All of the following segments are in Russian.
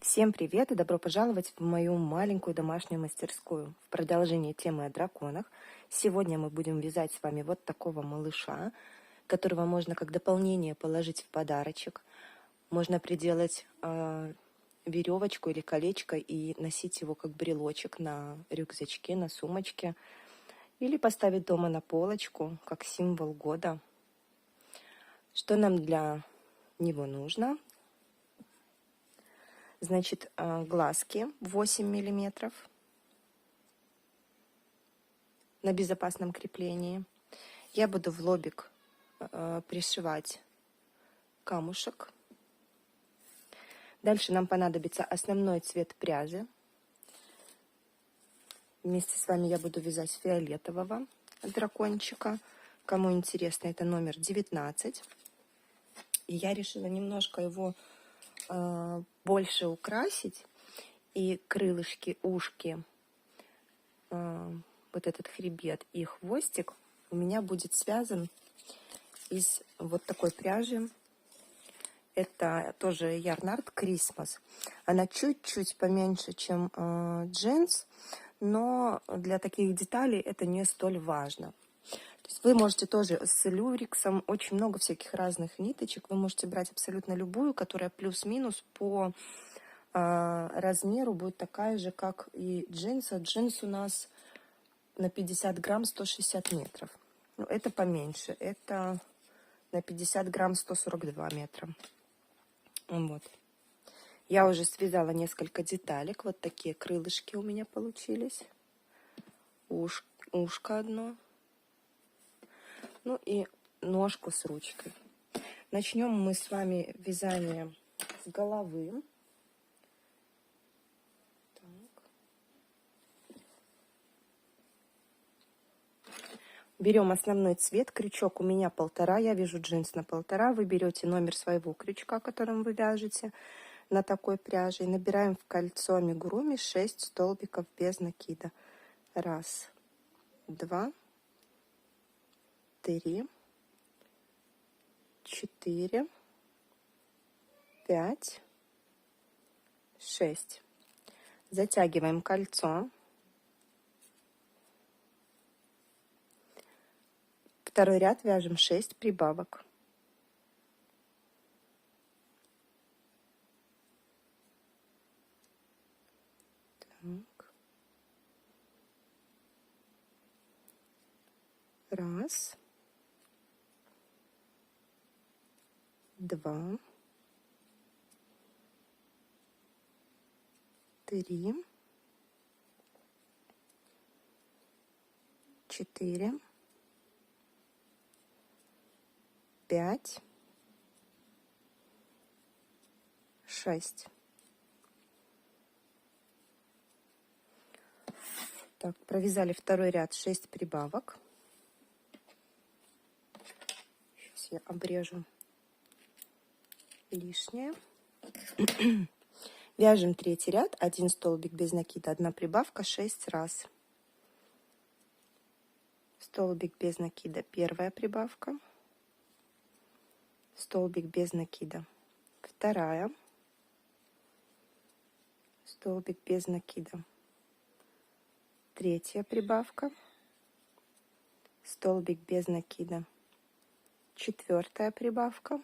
Всем привет и добро пожаловать в мою маленькую домашнюю мастерскую. В продолжении темы о драконах сегодня мы будем вязать с вами вот такого малыша, которого можно как дополнение положить в подарочек. Можно приделать веревочку или колечко и носить его как брелочек на рюкзачке, на сумочке. Или поставить дома на полочку, как символ года. Что нам для него нужно? Значит, глазки 8 миллиметров на безопасном креплении. Я буду в лобик пришивать камушек. Дальше нам понадобится основной цвет пряжи. Вместе с вами я буду вязать фиолетового дракончика. Кому интересно, это номер 19. И я решила немножко его больше украсить. И крылышки, ушки, вот этот хребет и хвостик у меня будет связан из вот такой пряжи. Это тоже Yarnart Christmas. Она чуть-чуть поменьше, чем джинс, но для таких деталей это не столь важно. То есть вы можете тоже с люрексом, очень много всяких разных ниточек. Вы можете брать абсолютно любую, которая плюс-минус по размеру будет такая же, как и джинс. А джинс у нас на 50 грамм 160 метров. Ну, это поменьше. Это на 50 грамм 142 метра. Вот. Я уже связала несколько деталек. Вот такие крылышки у меня получились. Ушко одно. Ну и ножку с ручкой. Начнем мы с вами вязание с головы. Берем основной цвет. Крючок у меня 1,5. Я вяжу джинс на 1,5. Вы берете номер своего крючка, которым вы вяжете на такой пряже. И набираем в кольцо амигуруми 6 столбиков без накида. 1, 2, 3, 4, 5, 6. Затягиваем кольцо. Второй ряд вяжем 6 прибавок. Так. 1, 2, 3, 4, 5, 6. Так, провязали второй ряд 6 прибавок. Сейчас я обрежу лишнее. Вяжем третий ряд, 1 столбик без накида, 1 прибавка, 6 раз. Столбик без накида, 1 прибавка. Столбик без накида, 2. Столбик без накида, 3 прибавка. Столбик без накида, 4 прибавка.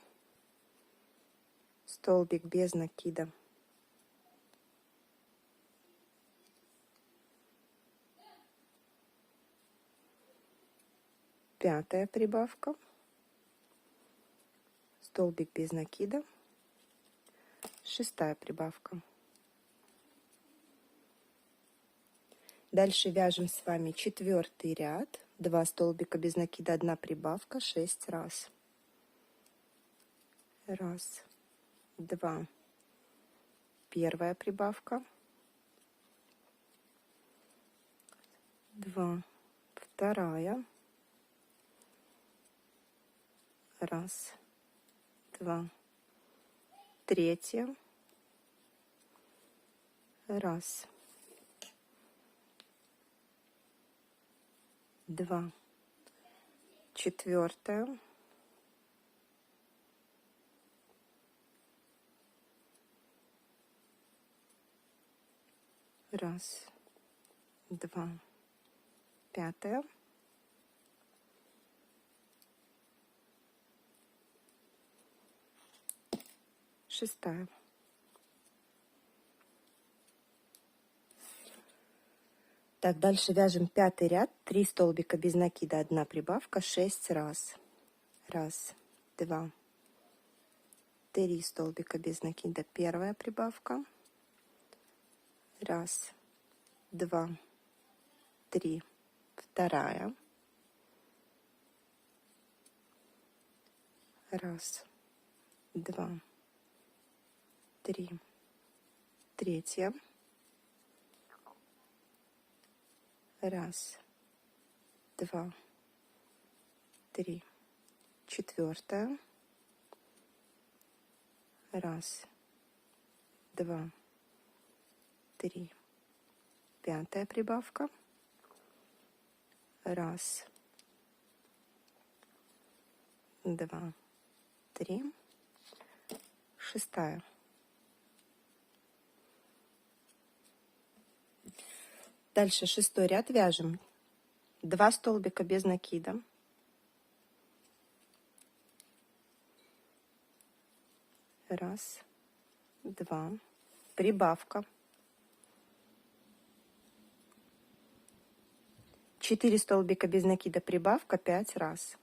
Столбик без накида, 5 прибавка. Столбик без накида, 6 прибавка. Дальше вяжем с вами 4 ряд, 2 столбика без накида, 1 прибавка, 6 раз. 1, 2, 1 прибавка, 2, 2, 1, 2, 3, 1, 2, 4, Раз, два, пятая. Шестая. Так, дальше вяжем пятый ряд, 3 столбика без накида, 1 прибавка, 6 раз. Раз, два, 3 столбика без накида, первая прибавка. Раз, два, 3, вторая. Раз, два, 3, третья. Раз, два, 3, четвертая. Раз, два, 3, пятая прибавка. Раз, два, 3, шестая. Дальше шестой ряд вяжем 2 столбика без накида. Раз, два, прибавка. 4 столбика без накида, прибавка 5 раз.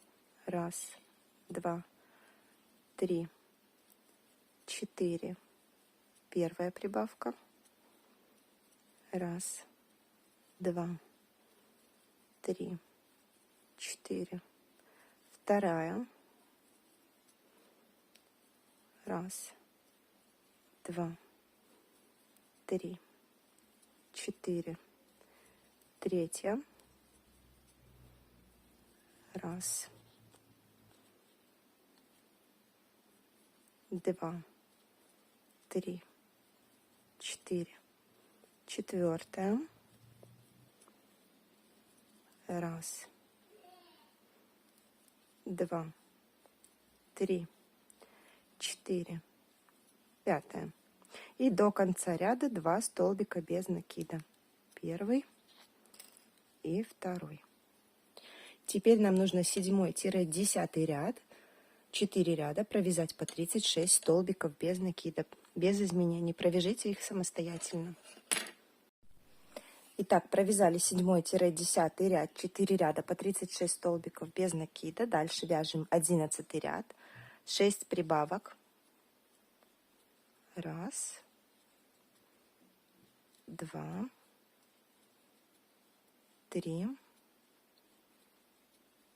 Раз, два, 3, 4. Первая прибавка. Раз, два, 3, 4. Вторая. Раз, два, 3, 4. Третья. Раз, два, 3, 4. Четвертая. Раз, два, 3, 4. Пятая. И до конца ряда 2 столбика без накида. Первый и второй. Теперь нам нужно 7-10 ряд, 4 ряда, провязать по 36 столбиков без накида, без изменений. Провяжите их самостоятельно. Итак, провязали 7-10 ряд, 4 ряда по 36 столбиков без накида. Дальше вяжем 11 ряд, 6 прибавок. Раз, два, 3,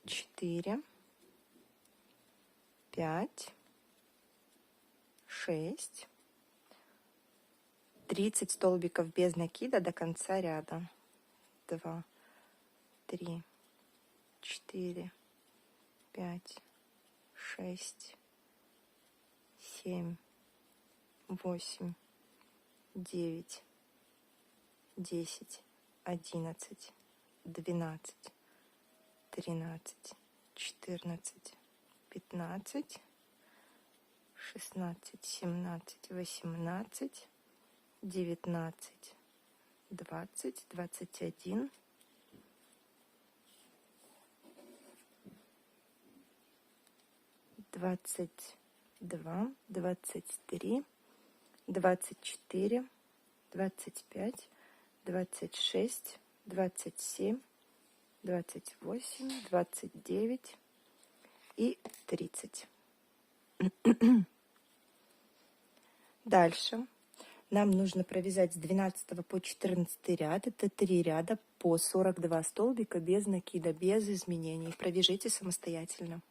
4, 5, 6. 30 столбиков без накида до конца ряда. 2, 3, 4, 5, 6, 7, 8, 9, 10, 11, 12, 13, 14, 15, 16, 17, 18, 19, 20, 21, 22, 23, 24, 25, 26, 27, 28, 29 и 30. Дальше нам нужно провязать с 12 по 14 ряд. Это 3 ряда по 42 столбика без накида, без изменений. Провяжите самостоятельно.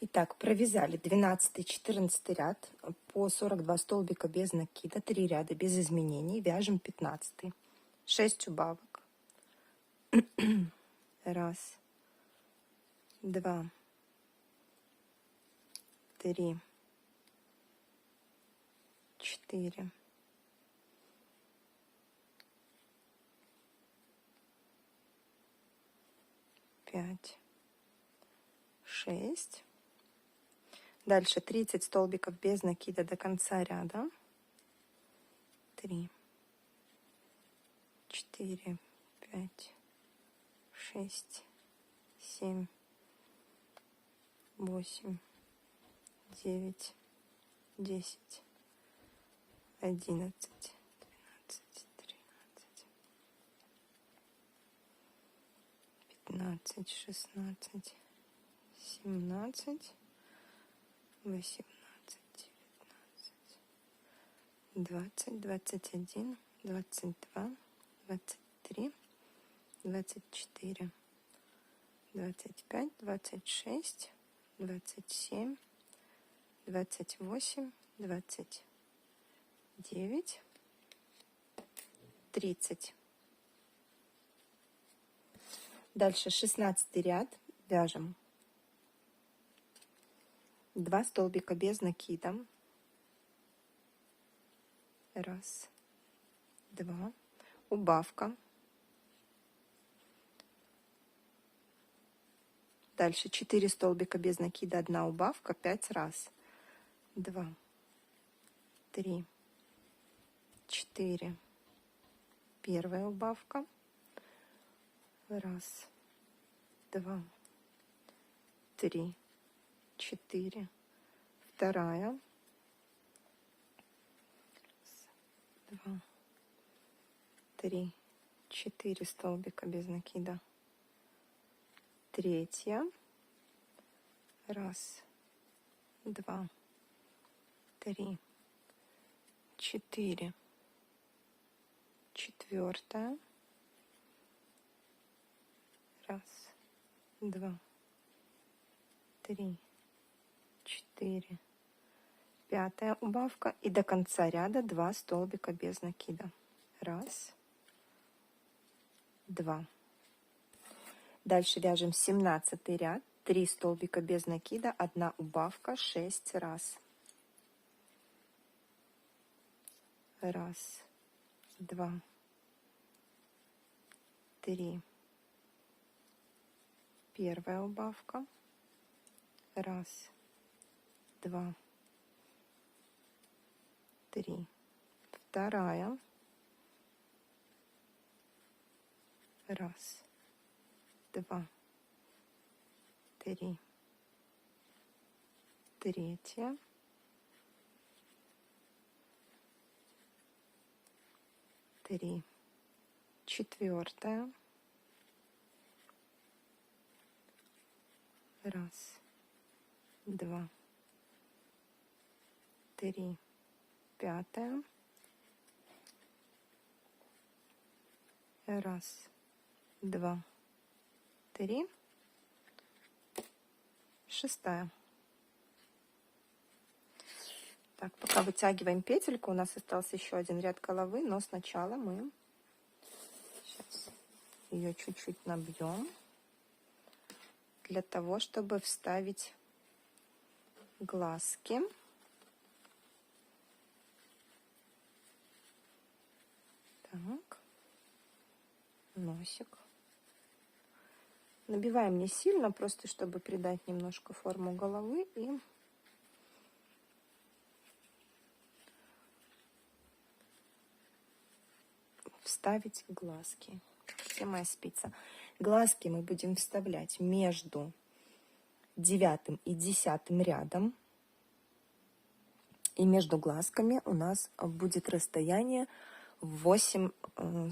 Итак, провязали 12-14 ряд по 42 столбика без накида, 3 ряда без изменений. Вяжем 15. 6 убавок. Раз, два, 3, 4, 5, 6. Дальше 30 столбиков без накида до конца ряда. 3, 4, 5, 6, 7, 8, 9, 10, 11, 12, 13, 15, 16, 17, 18, 19, 20, 21, 22, 23, 24, 25, 26, 27, 28, 29, 30. Дальше 16 ряд вяжем 2 столбика без накида. Раз, два, убавка. Дальше 4 столбика без накида, 1 убавка, 5 раз. 2, 3, 4. Первая убавка. Раз, два, 3, 4. Вторая. 2, 3, 4 столбика без накида. Третья. Раз, два, 3, 4. Четвертая. Раз, два, 3, 4. Пятая убавка. И до конца ряда 2 столбика без накида. Раз, два. Дальше вяжем 17 ряд. 3 столбика без накида, 1 убавка, 6 раз. Раз, два, 3. Первая убавка. Раз, два, 3. Вторая. Раз, два, 3. Третья. Три. Четвертая. Раз, два, 3. Пятая. Раз, два, 3. Шестая. Так, пока вытягиваем петельку, у нас остался еще один ряд головы, но сначала мы сейчас ее чуть-чуть набьем для того, чтобы вставить глазки. Так, носик. Набиваем не сильно, просто чтобы придать немножко форму головы и вставить глазки. Где моя спица? Глазки мы будем вставлять между 9 и 10 рядом. И между глазками у нас будет расстояние 8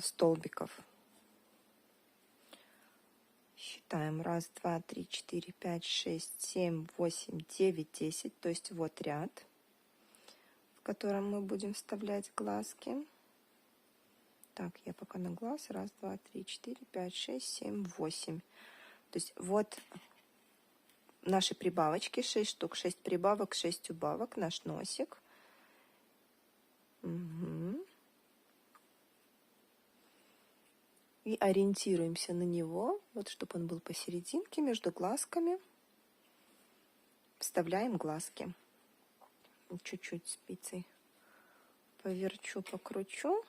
столбиков. Считаем. 1, 2, 3, 4, 5, 6, 7, 8, 9, 10. То есть вот ряд, в котором мы будем вставлять глазки. Так, я пока на глаз. 1, 2, 3, 4, 5, 6, 7, 8. То есть вот наши прибавочки. 6 штук. 6 прибавок, 6 убавок. Наш носик. Угу. И ориентируемся на него, вот чтобы он был посерединке, между глазками. Вставляем глазки. Чуть-чуть спицей поверчу, покручу.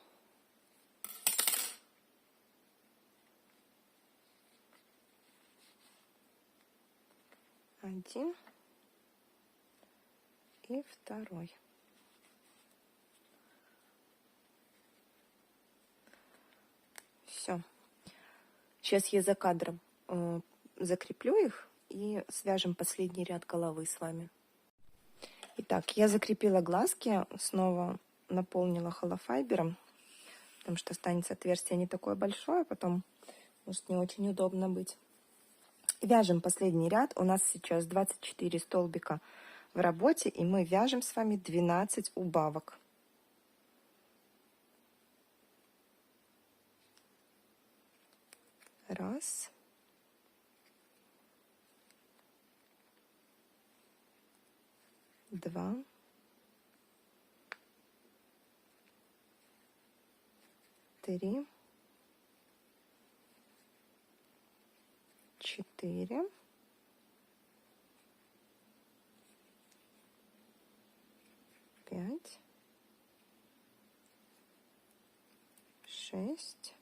Один и второй. Сейчас я за кадром закреплю их и свяжем последний ряд головы с вами. Итак, я закрепила глазки, снова наполнила холофайбером, потому что останется отверстие не такое большое, потом может не очень удобно быть. Вяжем последний ряд. У нас сейчас 24 столбика в работе, и мы вяжем с вами 12 убавок. Раз. Два. Три. Четыре. Пять. Шесть.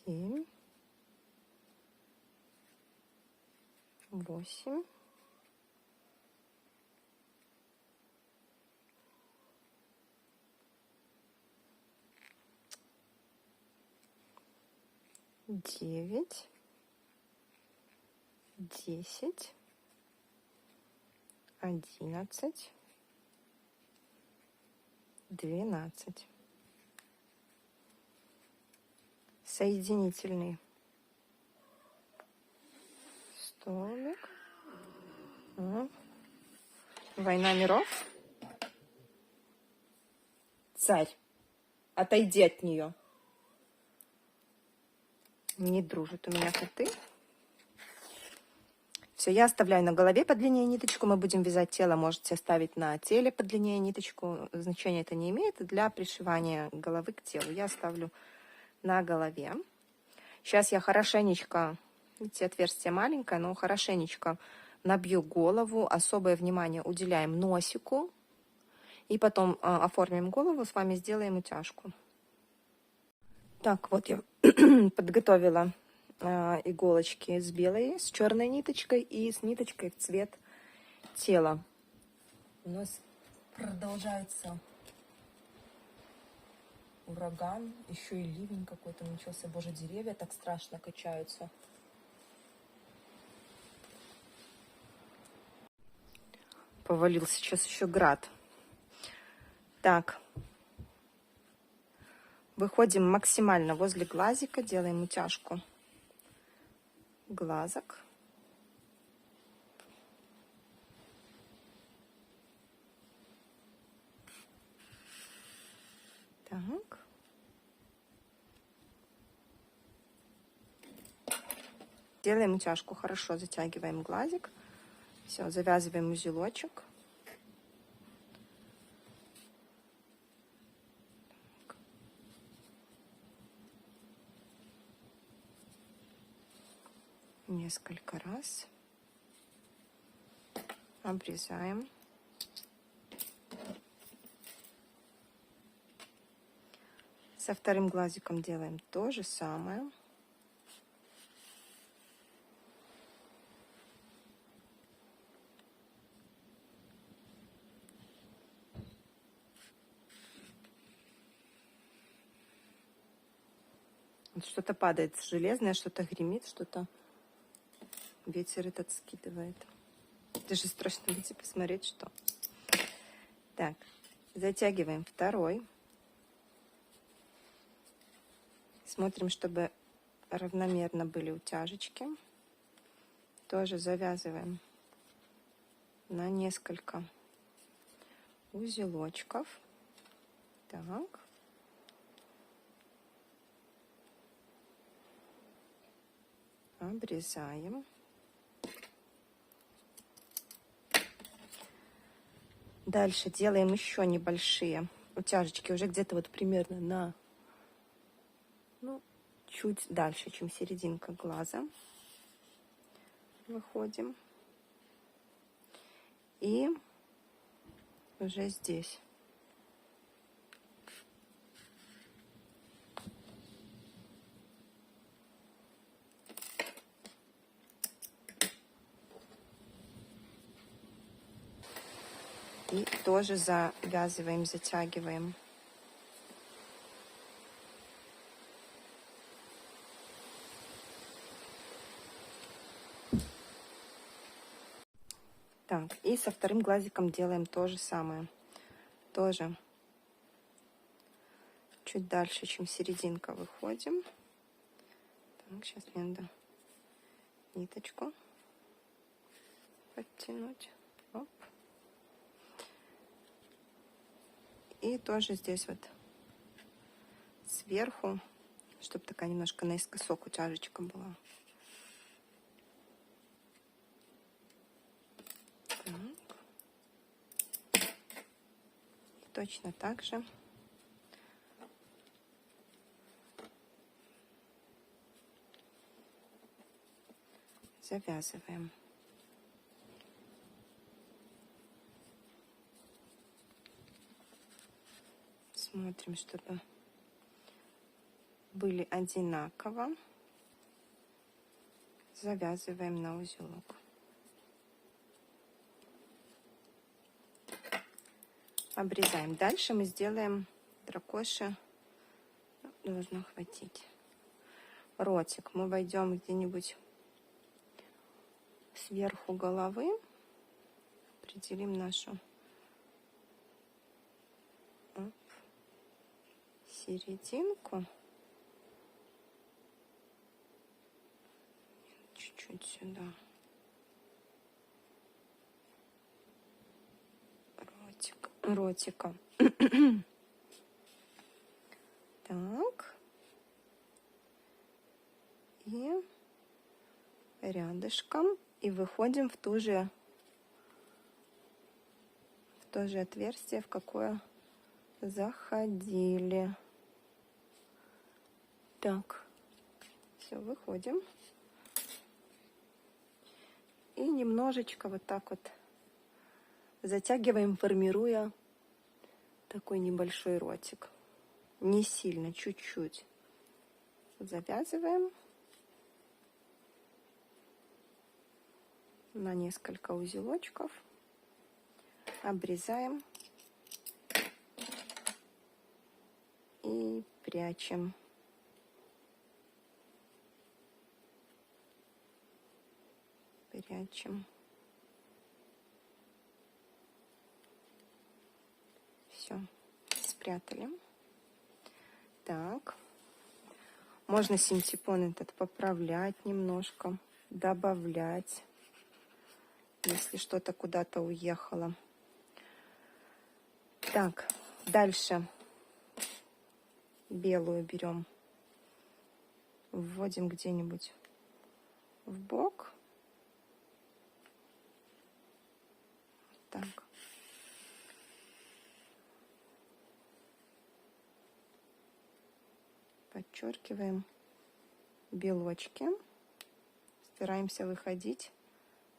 7, 8, 9, 10, 11, 12. Соединительный столбик. Война миров. Царь, отойди от нее. Не дружат у меня коты. Все, я оставляю на голове подлиннее ниточку. Мы будем вязать тело. Можете оставить на теле подлиннее ниточку. Значения это не имеет. Для пришивания головы к телу я оставлю на голове. Сейчас я хорошенечко, видите, отверстие маленькое, но хорошенечко набью голову. Особое внимание уделяем носику. И потом оформим голову, с вами сделаем утяжку. Так, вот я подготовила иголочки с белой, с черной ниточкой и с ниточкой в цвет тела. У нас продолжается ураган, еще и ливень какой-то начался. Боже, деревья так страшно качаются. Повалил сейчас еще град. Так. Выходим максимально возле глазика, делаем утяжку глазок. Так. Делаем утяжку, хорошо затягиваем глазик. Все, завязываем узелочек. Несколько раз обрезаем. Со вторым глазиком делаем то же самое. Что-то падает железное, что-то гремит, что-то ветер этот скидывает. Даже страшно идти посмотреть, что. Так, затягиваем второй. Смотрим, чтобы равномерно были утяжечки. Тоже завязываем на несколько узелочков. Так. Обрезаем. Дальше делаем еще небольшие утяжечки, уже где-то вот примерно на, чуть дальше, чем серединка глаза. Выходим. И уже здесь. И тоже завязываем, затягиваем. Так, и со вторым глазиком делаем то же самое. Тоже чуть дальше, чем серединка, выходим. Так, сейчас мне надо ниточку подтянуть. Оп. И тоже здесь вот сверху, чтобы такая немножко наискосок утяжечка была. Так. И точно так же завязываем. Смотрим, чтобы были одинаково. Завязываем на узелок. Обрезаем. Дальше мы сделаем дракоши. Должно хватить. Ротик. Мы войдем где-нибудь сверху головы. Определим нашу серединку. Чуть-чуть сюда. Ротика. Так. И рядышком. И выходим в то же отверстие, в какое заходили. Так. Все, выходим. И немножечко вот так вот затягиваем, формируя такой небольшой ротик. Не сильно, чуть-чуть. Завязываем на несколько узелочков. Обрезаем и прячем. Прячем. Все, спрятали. Так. Можно синтепон этот поправлять немножко, добавлять, если что-то куда-то уехало. Так, дальше белую берем, вводим где-нибудь в бок. Так. Подчеркиваем белочки. Стараемся выходить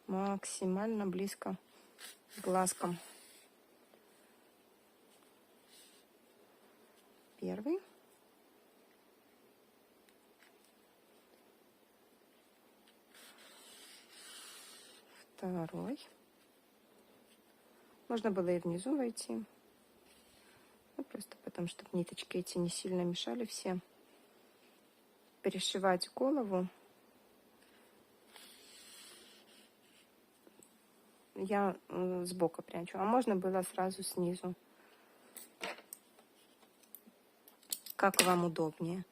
максимально близко к глазкам. Первый. Второй. Можно было и внизу войти. Ну, просто потому, чтобы ниточки эти не сильно мешали все. Перешивать голову. Я сбоку прячу, а можно было сразу снизу. Как вам удобнее.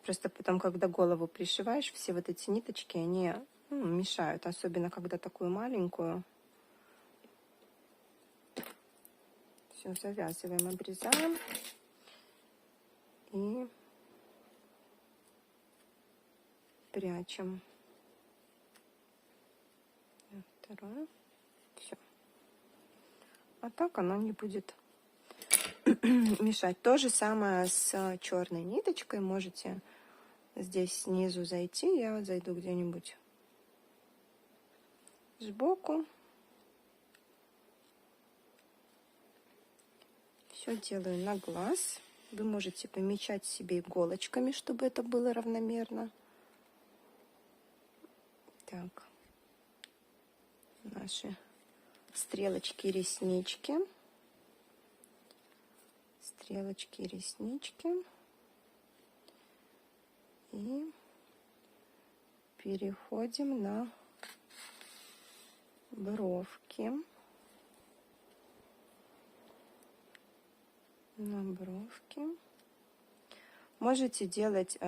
Просто потом, когда голову пришиваешь, все вот эти ниточки, они мешают, особенно когда такую маленькую. Все, завязываем, обрезаем. И прячем. Второе. Все. А так оно не будет мешать. То же самое с черной ниточкой. Можете здесь снизу зайти. Я зайду где-нибудь сбоку. Все делаю на глаз. Вы можете помечать себе иголочками, чтобы это было равномерно. Так. Наши стрелочки, реснички. Стрелочки, реснички. И переходим на бровки. На бровки. Можете делать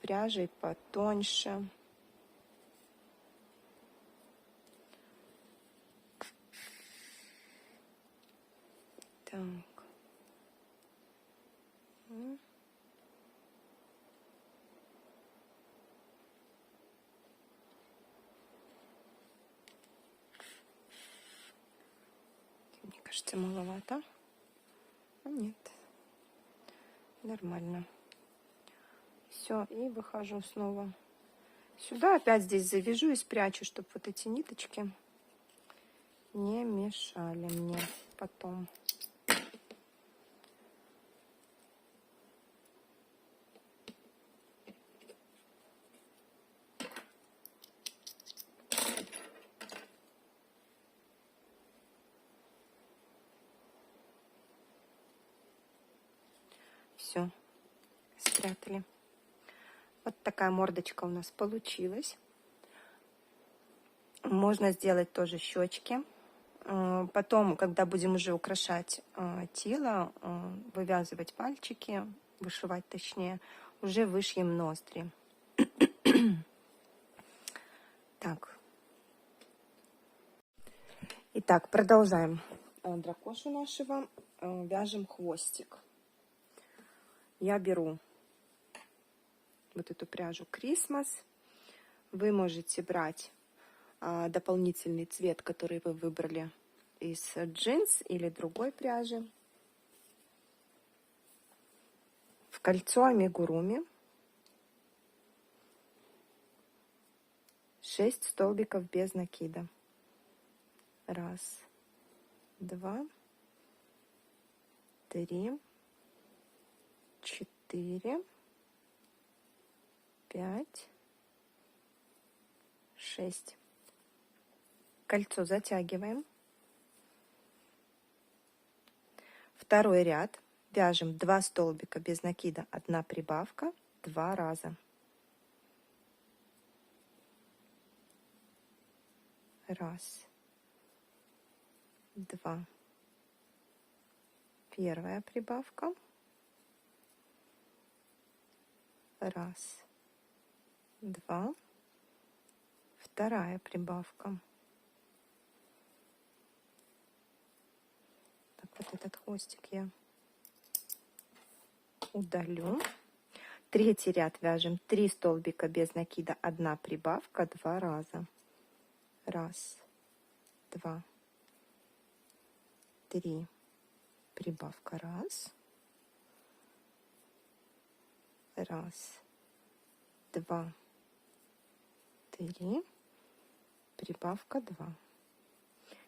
пряжей потоньше. Так. Мне кажется, маловато. А нет. Нормально. Все, и выхожу снова сюда. Опять здесь завяжу и спрячу, чтобы вот эти ниточки не мешали мне потом. Все, спрятали. Вот такая мордочка у нас получилась. Можно сделать тоже щечки. Потом, когда будем уже украшать тело, вывязывать пальчики, вышивать точнее, уже вышьем ноздри. Так. Итак, продолжаем дракошу нашего. Вяжем хвостик. Я беру вот эту пряжу Christmas. Вы можете брать дополнительный цвет, который вы выбрали из джинс или другой пряжи. В кольцо амигуруми 6 столбиков без накида. 1, 2, 3, 4, 5, 6. Кольцо затягиваем. Второй ряд. Вяжем 2 столбика без накида, 1 прибавка, 2 раза. 1, 2. Первая прибавка. 1, 2. Вторая прибавка. Так, вот этот хвостик я удалю. Третий ряд вяжем 3 столбика без накида, 1 прибавка, 2 раза. 1, 2, 3. Прибавка 1. 1, 2, 3. Прибавка 2.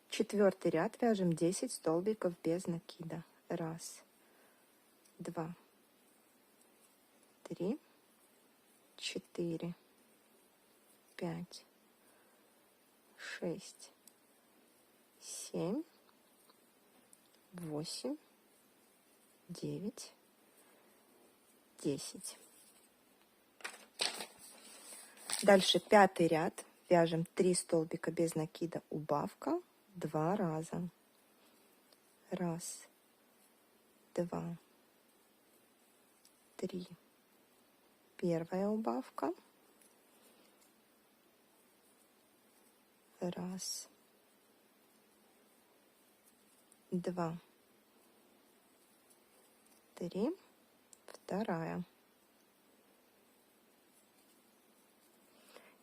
Четвертый ряд вяжем 10 столбиков без накида. 1, 2, 3, 4, 5, 6, 7, 8, 9, 10. Дальше пятый ряд. Вяжем 3 столбика без накида, убавка 2 раза. 1, 2, 3. Первая убавка. 1, 2, 3. Вторая.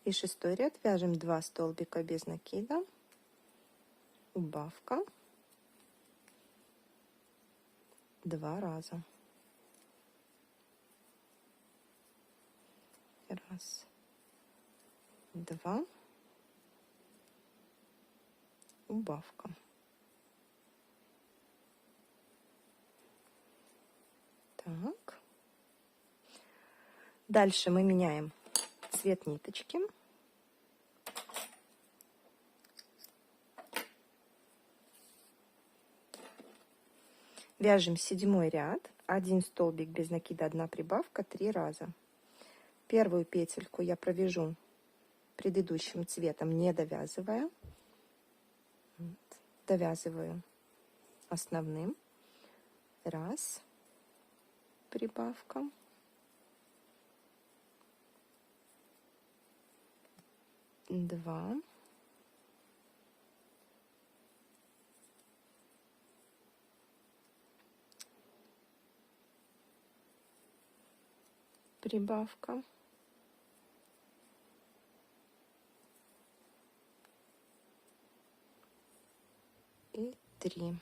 И шестой ряд вяжем 2 столбика без накида, убавка 2 раза. 1, 2, убавка. Так. Дальше мы меняем цвет ниточки. Вяжем 7 ряд, 1 столбик без накида, 1 прибавка, 3 раза. Первую петельку я провяжу предыдущим цветом, не довязывая. Вот. Довязываю основным. Раз. Прибавка. Два. Прибавка. И 3.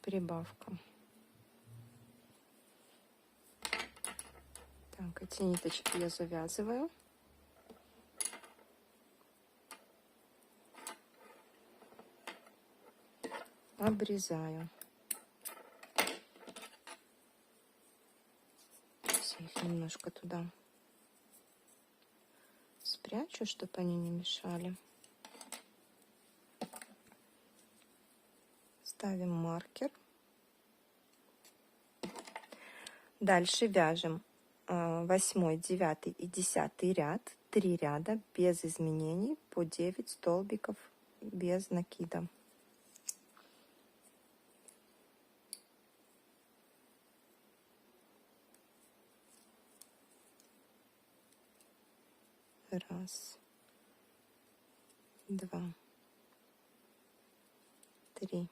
Прибавка. Так, эти ниточки я завязываю. Обрезаю. Сейчас я их немножко туда спрячу, чтобы они не мешали. Ставим маркер. Дальше вяжем 8, 9 и 10 ряд. 3 ряда без изменений по 9 столбиков без накида. Раз, два, три,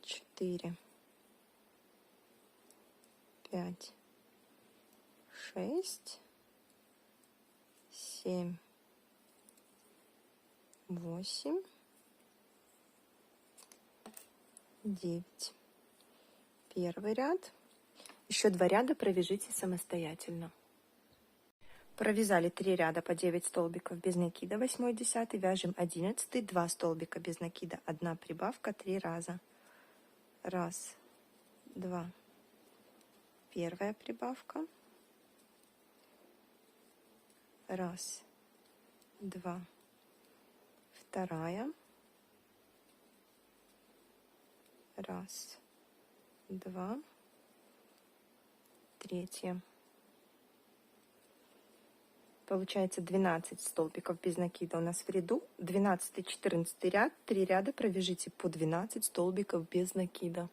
4, 5, 6, 7, 8, 9. Первый ряд. Еще 2 ряда провяжите самостоятельно. Провязали 3 ряда по 9 столбиков без накида, 8, 10, вяжем 11, 2 столбика без накида, 1 прибавка, 3 раза. Раз, два. Первая прибавка. Раз, два. Вторая. Раз, два. Третья. Получается 12 столбиков без накида у нас в ряду. 12-14 ряд. 3 ряда провяжите по 12 столбиков без накида.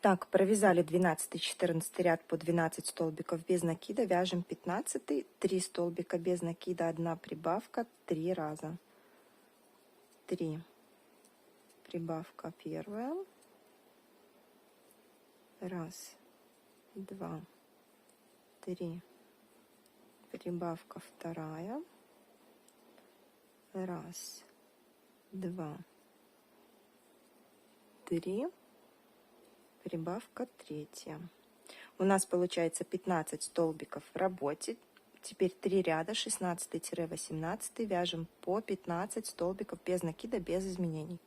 Так, провязали 12-14 ряд по 12 столбиков без накида. Вяжем 15. 3 столбика без накида, 1 прибавка, 3 раза. 3. Прибавка первая. Раз, два, 3. Прибавка вторая. Раз, два, 3. Прибавка третья. У нас получается 15 столбиков в работе. Теперь 3 ряда 16-18 вяжем по 15 столбиков без накида, без изменений.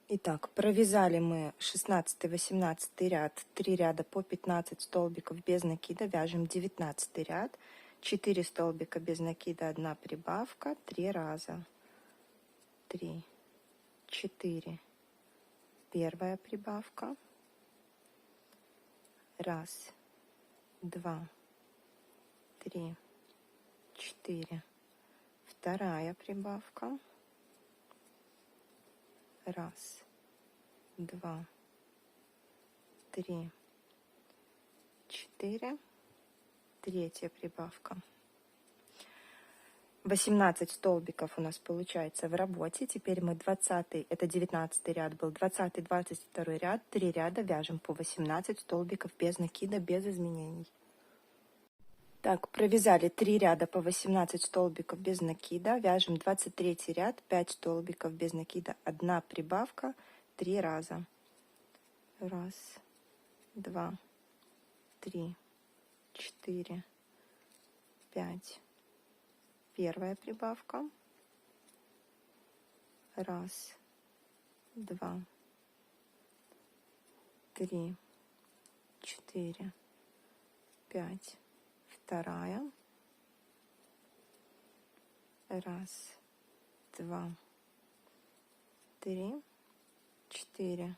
Итак, провязали мы 16-18 ряд, 3 ряда по 15 столбиков без накида, вяжем 19 ряд, 4 столбика без накида, 1 прибавка, 3 раза. 3, 4. Первая прибавка. Раз, два, 3, 4. Вторая прибавка. Раз, два, 3, 4. Третья прибавка. 18 столбиков у нас получается в работе. Теперь мы 20, это 19 ряд был, 20, 22 ряд, 3 ряда вяжем по 18 столбиков без накида, без изменений. Так, провязали 3 ряда по 18 столбиков без накида, вяжем 23 ряд, 5 столбиков без накида, 1 прибавка, 3 раза. Раз, два, 3, 4, 5. Первая прибавка. Раз, два, 3, 4, 5. Вторая. Раз, два, 3, 4,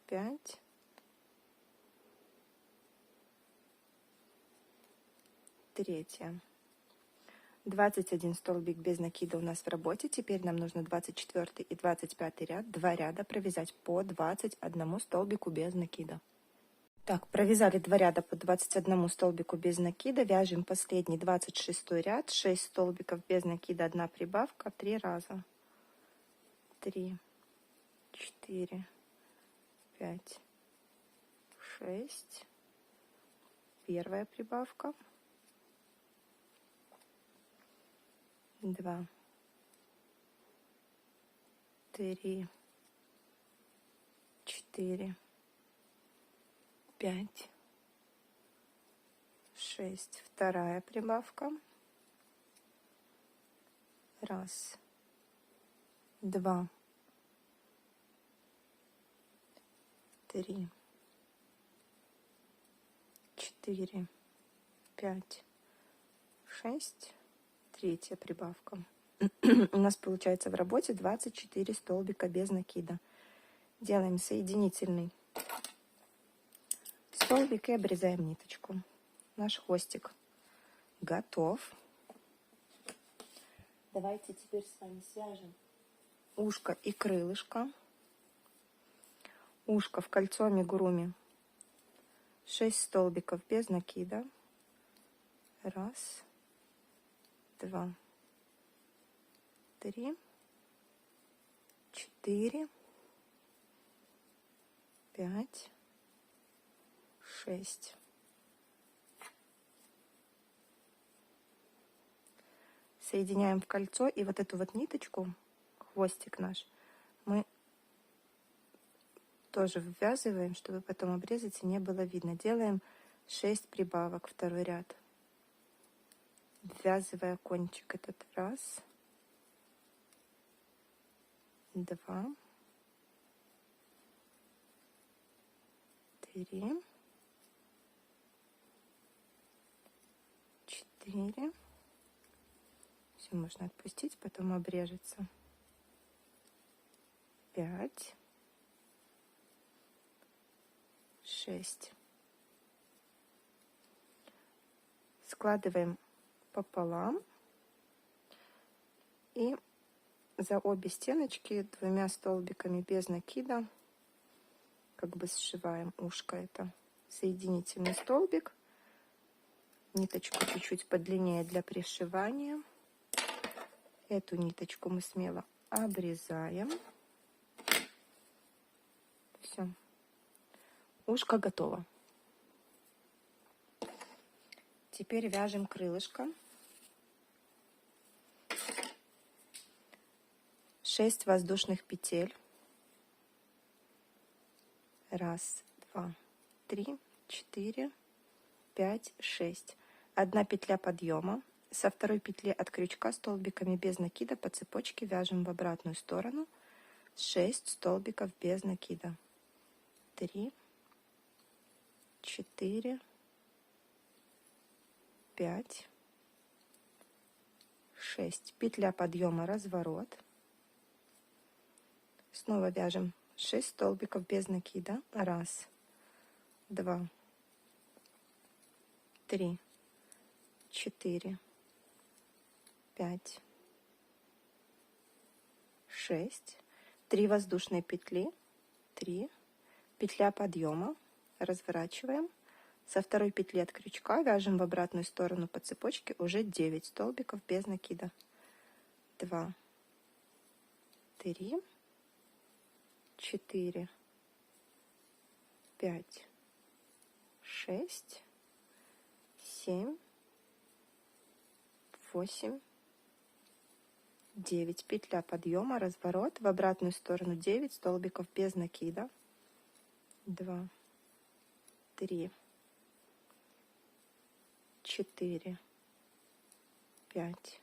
5. третья. 21 столбик без накида у нас в работе. Теперь нам нужно 24 и 25 ряд, 2 ряда провязать по 21 столбику без накида. Так, провязали 2 ряда по 21 столбику без накида. Вяжем последний 26 ряд, 6 столбиков без накида, 1 прибавка, 3 раза. 3, 4, 5, 6. Первая прибавка. 2, 3, 4, 5, 6. Вторая прибавка. 1, 2, 3, 4, 5, 6. Третья прибавка. У нас получается в работе 24 столбика без накида. Делаем соединительный столбик и обрезаем ниточку. Наш хвостик готов. Давайте теперь с вами свяжем ушко и крылышко. Ушко в кольцо амигуруми 6 столбиков без накида. 1, 2, 3, 4, 5, 6. Соединяем в кольцо, и вот эту вот ниточку, хвостик наш, мы тоже ввязываем, чтобы потом обрезать и не было видно. Делаем 6 прибавок, второй ряд. Ввязывая кончик этот. 1, 2, 3, 4. Все можно отпустить, потом обрежется. 5, 6. Складываем пополам и за обе стеночки 2 столбиками без накида как бы сшиваем ушко. Это соединительный столбик, ниточку чуть-чуть подлиннее для пришивания. Эту ниточку мы смело обрезаем. Все, ушко готово. Теперь вяжем крылышко. 6 воздушных петель. 1, 2, 3, 4, 5, 6. 1 петля подъема. Со второй петли от крючка столбиками без накида по цепочке вяжем в обратную сторону 6 столбиков без накида. 3, 4, 5, 6. Петля подъема, разворот. Снова вяжем 6 столбиков без накида. 1, 2, 3, 4, 5, 6. 3 воздушные петли. 3. Петля подъема. Разворачиваем. Со второй петли от крючка вяжем в обратную сторону по цепочке уже 9 столбиков без накида. 2, 3, 4, 5, 6, 7, 8, 9. Петля подъема, разворот, в обратную сторону 9 столбиков без накида. 2, 3, 4, 5,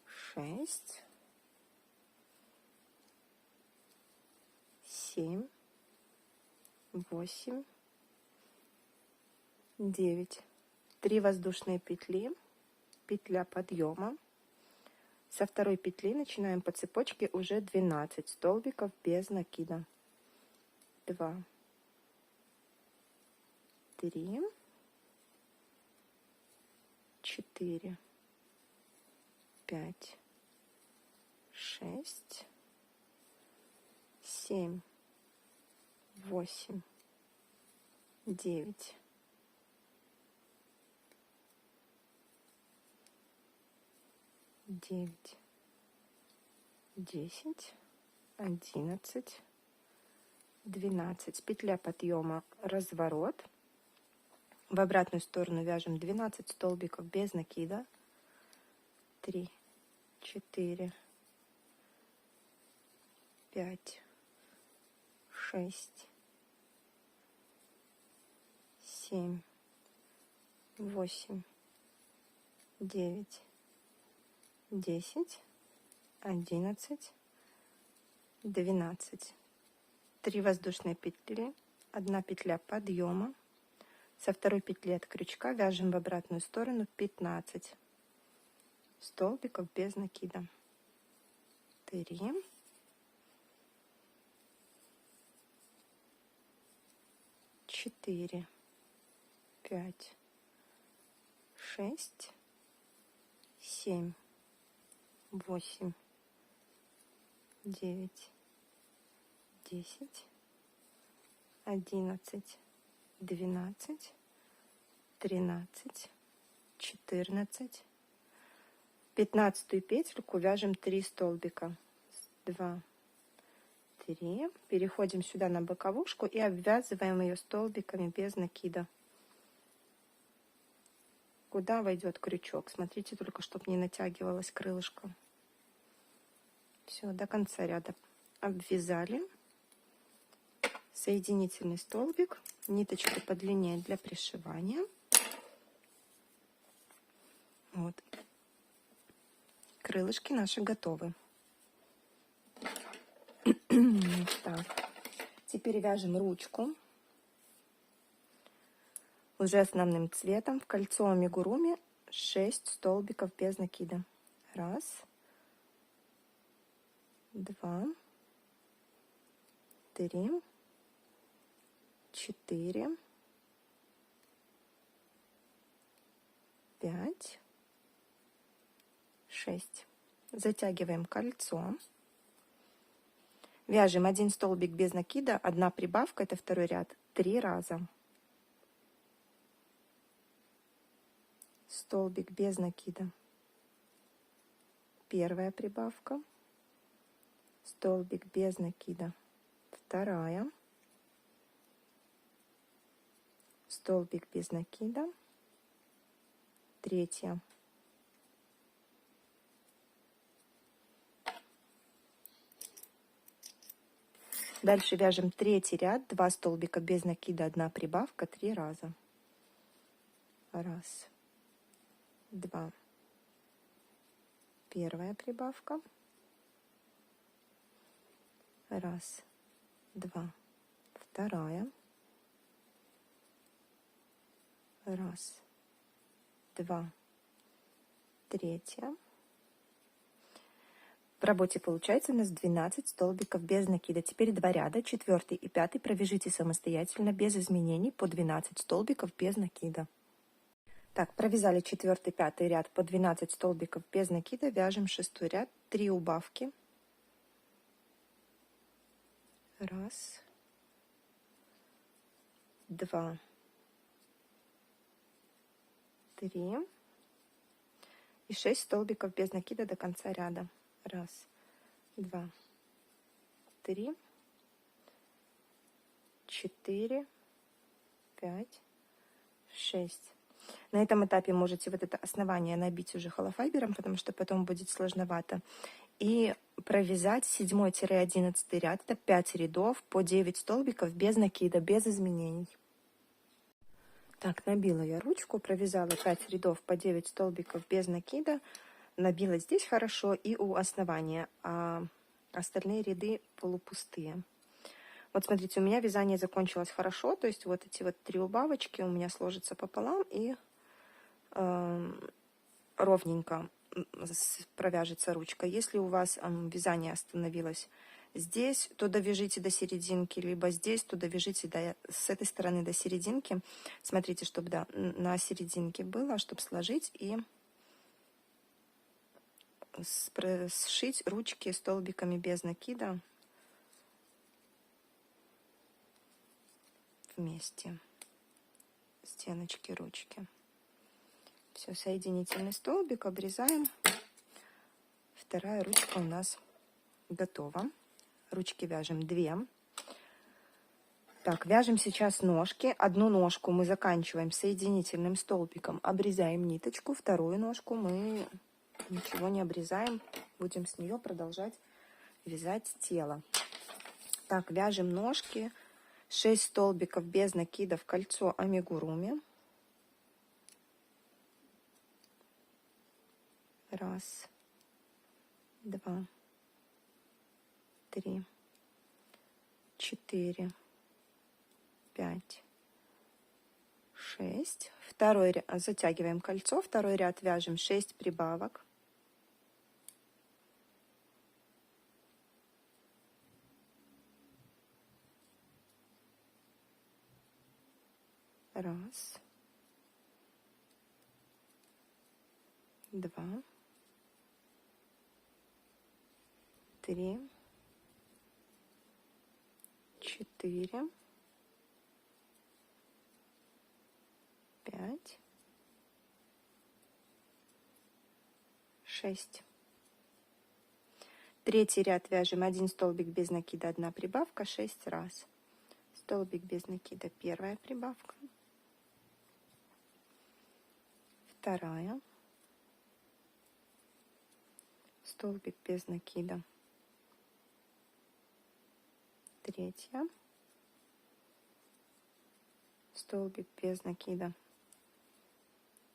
6, 7, 8, 9. 3 воздушные петли, петля подъема. Со второй петли начинаем по цепочке уже 12 столбиков без накида. 2, 3, 4, 5, 6, 7, 8, 9, 9, 10, 11, 12. Петля подъема, разворот. В обратную сторону вяжем 12 столбиков без накида. 3, 4, 5, 6, 7, 8, 9, 10, 11, 12. 3 воздушные петли, 1 петля подъема. Со второй петли от крючка вяжем в обратную сторону 15 столбиков без накида. 3, 4, 5, 6, 7, 8, 9, 10, 11, 12, 13, 14. 15-ю петельку вяжем 3 столбика. 2, 3. Переходим сюда на боковушку и обвязываем ее столбиками без накида. Куда войдет крючок? Смотрите только, чтобы не натягивалось крылышко. Все, до конца ряда обвязали. Соединительный столбик, ниточку подлиннее для пришивания. Вот. Крылышки наши готовы. Так. Теперь вяжем ручку уже основным цветом в кольцо амигуруми 6 столбиков без накида. 1, 2, 3, 4, 5, 6. Затягиваем кольцо. Вяжем 1 столбик без накида, 1 прибавка, это второй ряд, 3 раза. Столбик без накида. 1 прибавка. Столбик без накида. 2. Столбик без накида. 3. Дальше вяжем 3-й ряд, 2 столбика без накида, 1 прибавка, 3 раза. 1, 2. 1 прибавка. 1, 2. 2. 1, 2. 3. В работе получается у нас 12 столбиков без накида. Теперь 2 ряда, 4 и 5 провяжите самостоятельно, без изменений, по 12 столбиков без накида. Так, провязали 4, 5 ряд по 12 столбиков без накида, вяжем 6 ряд, 3 убавки. 1, 2, 3 и 6 столбиков без накида до конца ряда. 1, 2, 3, 4, 5, 6. На этом этапе можете вот это основание набить уже холофайбером, потому что потом будет сложновато. И провязать 7-11 ряд, это 5 рядов по 9 столбиков без накида, без изменений. Так, набила я ручку, провязала 5 рядов по 9 столбиков без накида. Набила здесь хорошо и у основания, а остальные ряды полупустые. Вот смотрите, у меня вязание закончилось хорошо, то есть вот эти вот 3 убавочки у меня сложатся пополам и ровненько провяжется ручка. Если у вас вязание остановилось Здесь то довяжите до серединки, либо здесь то довяжите с этой стороны до серединки. Смотрите, чтобы да, на серединке было, чтобы сложить и сшить ручки столбиками без накида вместе. Стеночки, ручки. Все, соединительный столбик обрезаем. Вторая ручка у нас готова. Ручки вяжем 2. Так, вяжем сейчас ножки. Одну ножку мы заканчиваем соединительным столбиком, обрезаем ниточку. Вторую ножку мы ничего не обрезаем. Будем с нее продолжать вязать тело. Так, вяжем ножки. 6 столбиков без накида в кольцо амигуруми. 1, 2, 3, 4, 5, 6. Второй ряд, затягиваем кольцо, второй ряд вяжем 6 прибавок. Раз, 2, 3, 4, 5, 6. Третий ряд вяжем 1 столбик без накида, 1 прибавка, 6 раз. Столбик без накида, первая прибавка, вторая, столбик без накида, третья, столбик без накида,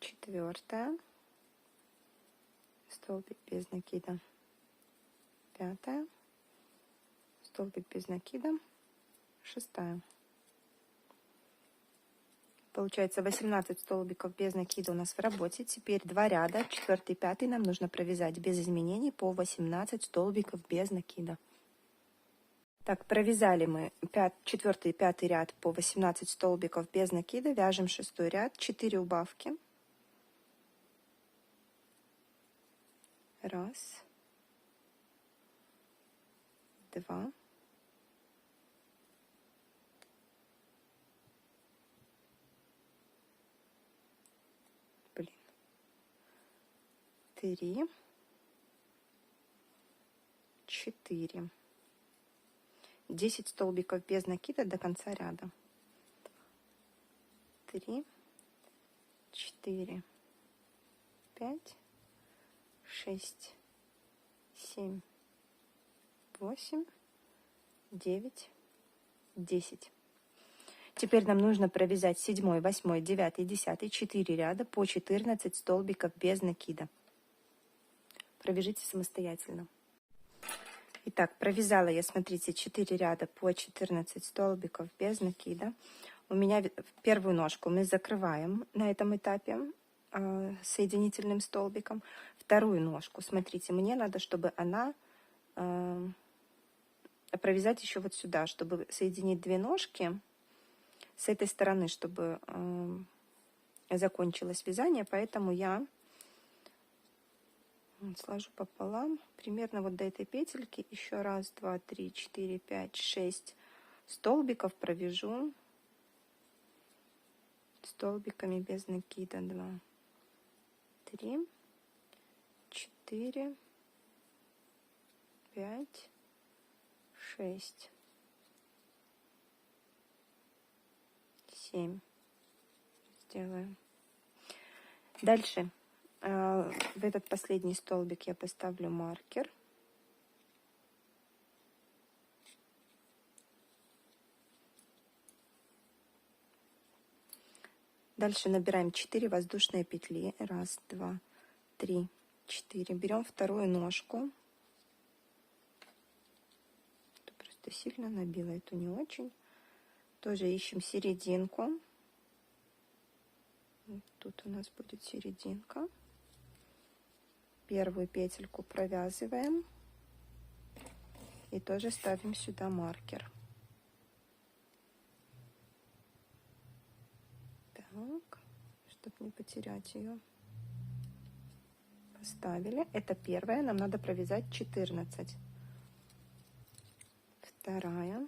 четвертая, столбик без накида, пятая, столбик без накида, шестая. Получается 18 столбиков без накида у нас в работе. Теперь 2 ряда, 4 и 5 нам нужно провязать без изменений по 18 столбиков без накида. Так, провязали мы 4 и 5 ряд по 18 столбиков без накида. Вяжем 6 ряд, 4 убавки. 1, 2, 3, 4. 10 столбиков без накида до конца ряда. 3, 4, 5, 6, 7, 8, 9, 10. Теперь нам нужно провязать 7, 8, 9, 10, 4 ряда по 14 столбиков без накида. Провяжите самостоятельно. Итак, провязала я, смотрите, 4 ряда по 14 столбиков без накида. У меня первую ножку мы закрываем на этом этапе соединительным столбиком. Вторую ножку, смотрите, мне надо, чтобы она провязать еще вот сюда, чтобы соединить 2 ножки с этой стороны, чтобы закончилось вязание, поэтому я сложу пополам, примерно вот до этой петельки, еще 1, 2, 3, 4, 5, 6 столбиков провяжу столбиками без накида. 2, 3, 4, 5, 6, 7 сделаем. Дальше в этот последний столбик я поставлю маркер. Дальше набираем 4 воздушные петли. 1, 2, 3, 4. Берем вторую ножку. Это просто сильно набила, эту не очень. Тоже ищем серединку. Вот тут у нас будет серединка. Первую петельку провязываем. И тоже ставим сюда маркер. Так, чтобы не потерять ее. Поставили. Это первая. Нам надо провязать 14. Вторая.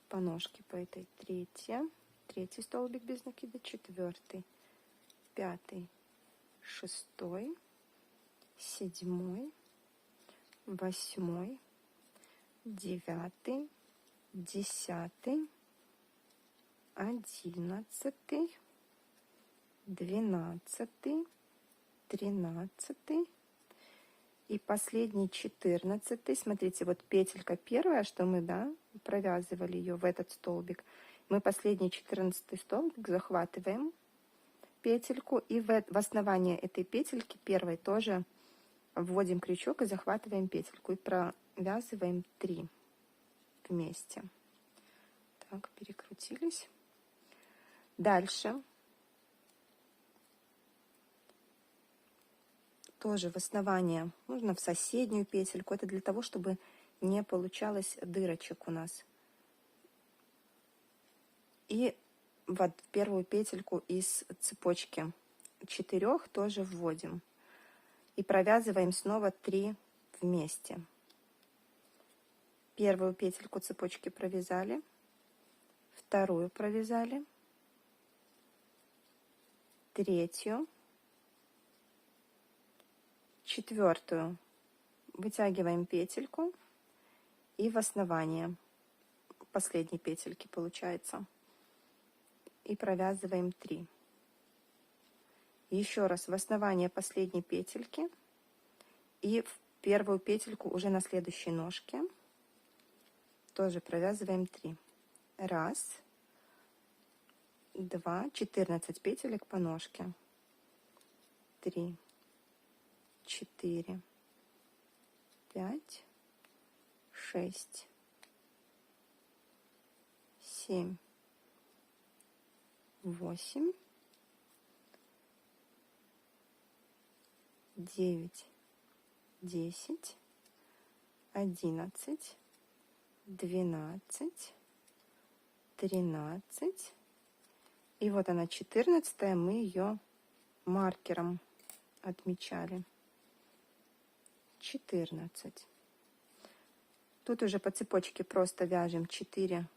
По ножке по этой третья. Третий столбик без накида. Четвертый. Пятый. Шестой. Седьмой. Восьмой. Девятый. Десятый. 11, 12, 13 и последний 14. Смотрите, вот петелька первая, что мы, да, провязывали ее в этот столбик. Мы последний 14 столбик захватываем петельку и в основание этой петельки первой тоже вводим крючок и захватываем петельку и провязываем 3 вместе. Так, перекрутились. Дальше тоже в основание, нужно в соседнюю петельку. Это для того, чтобы не получалось дырочек у нас. И в первую петельку из цепочки 4 тоже вводим. И провязываем снова 3 вместе. Первую петельку цепочки провязали, вторую провязали, третью, четвертую. Вытягиваем петельку и в основание последней петельки получается. И провязываем 3. Еще раз в основание последней петельки и в первую петельку уже на следующей ножке тоже провязываем 3. Раз, 2, 14 петелек по ножке. 3, 4, 5, 6, 7, 8, 9, 10, 11, 12, 13. И вот она, 14-я, мы ее маркером отмечали. 14. Тут уже по цепочке просто вяжем 4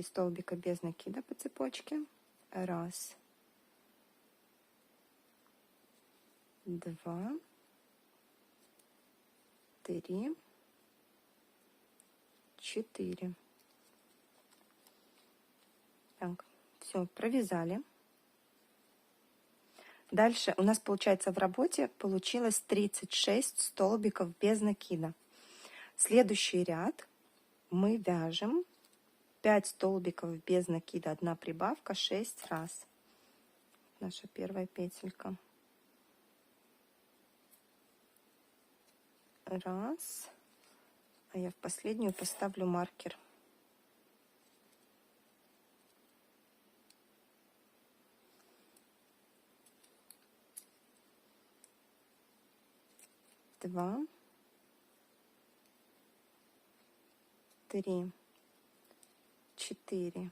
столбика без накида по цепочке. Раз, 2, 3, 4. Так, все, провязали. Дальше у нас получается в работе получилось 36 столбиков без накида. Следующий ряд мы вяжем 5 столбиков без накида, 1 прибавка, 6 раз. Наша первая петелька. Раз. А я в последнюю поставлю маркер. Два, 3, 4,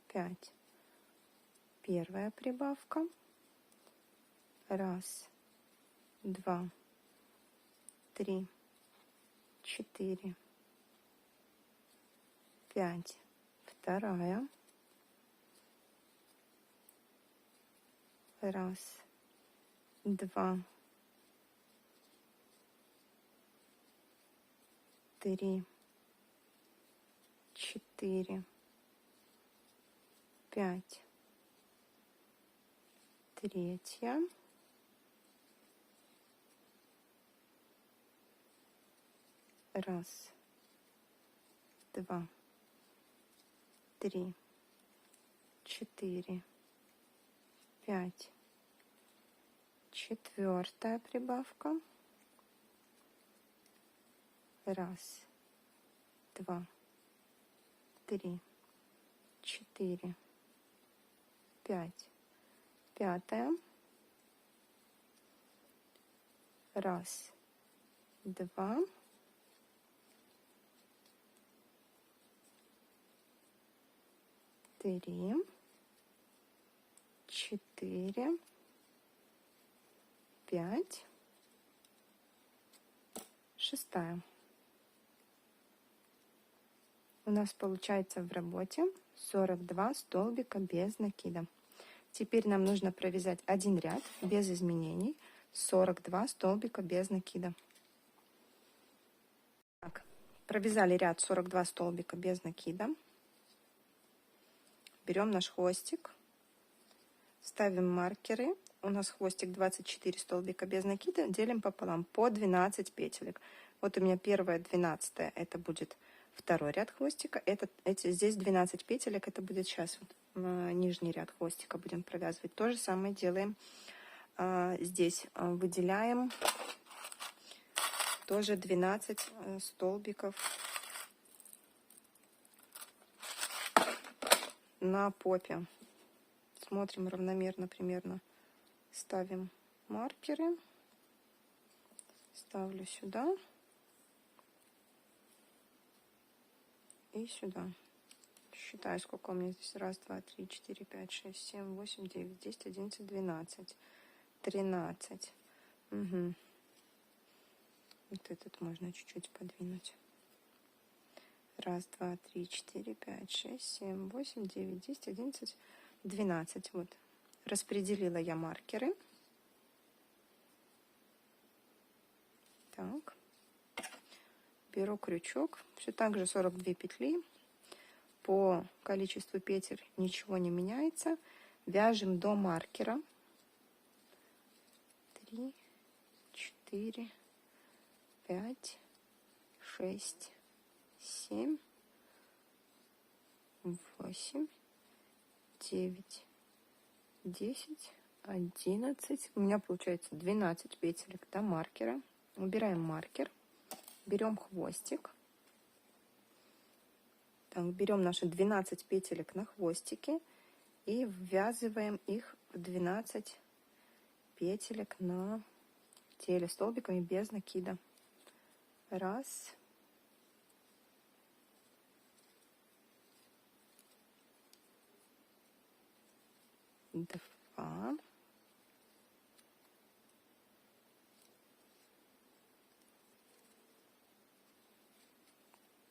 5. Первая прибавка. Раз, 2, 3, 4, 5. Вторая. Раз, 2, 3, 4, 5. Третья. Раз, 2, 3, 4, 5. Четвертая прибавка. Раз, 2, 3, 4, 5. Пятая. Раз, 2, 3, 4, 5, 6. У нас получается в работе 42 столбика без накида. Теперь нам нужно провязать один ряд без изменений, 42 столбика без накида. Так, провязали ряд 42 столбика без накида. Берем наш хвостик, ставим маркеры. У нас хвостик 24 столбика без накида, делим пополам по 12 петелек. Вот у меня первая 12, это будет второй ряд хвостика. Здесь 12 петелек, это будет сейчас вот, нижний ряд хвостика будем провязывать. То же самое делаем. Здесь выделяем тоже 12 столбиков на попе. Смотрим равномерно примерно. Ставим маркеры. Ставлю сюда. И сюда. Считаю, сколько у меня здесь. 1, 2, 3, 4, 5, 6, 7, 8, 9, 10, 11, 12, 13. Угу. Вот этот можно чуть-чуть подвинуть. 1, 2, 3, 4, 5, 6, 7, 8, 9, 10, 11, 12. Вот. Распределила я маркеры. Так. Беру крючок. Все так же 42 петли. По количеству петель ничего не меняется. Вяжем до маркера. 3, 4, 5, 6, 7, 8, 9, 10, 11. У меня получается 12 петелек до маркера. Убираем маркер. Берем хвостик. Так, берем наши 12 петелек на хвостике и ввязываем их в 12 петелек на теле столбиками без накида. 1, 2,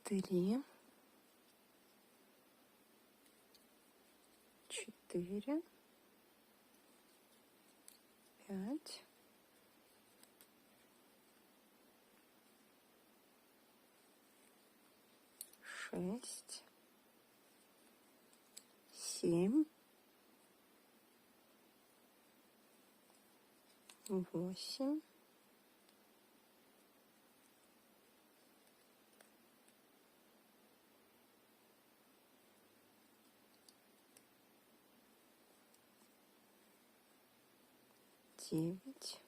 3, 4, 5, 6, 7, 8, 9,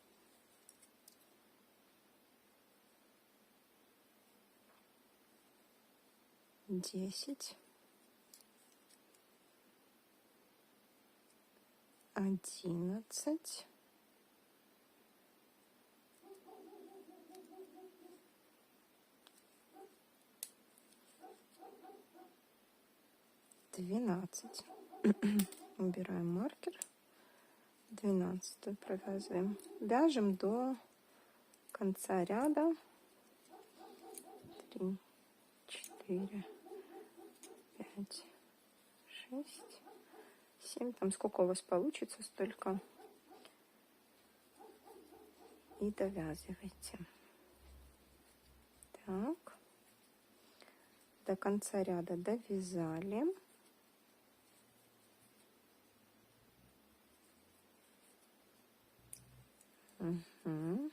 10, 11, 12. Убираем маркер. 12 провязываем. Вяжем до конца ряда. 3, 4, 5, 6, 7. Там сколько у вас получится, столько. И довязывайте. Так. До конца ряда довязали. Угу.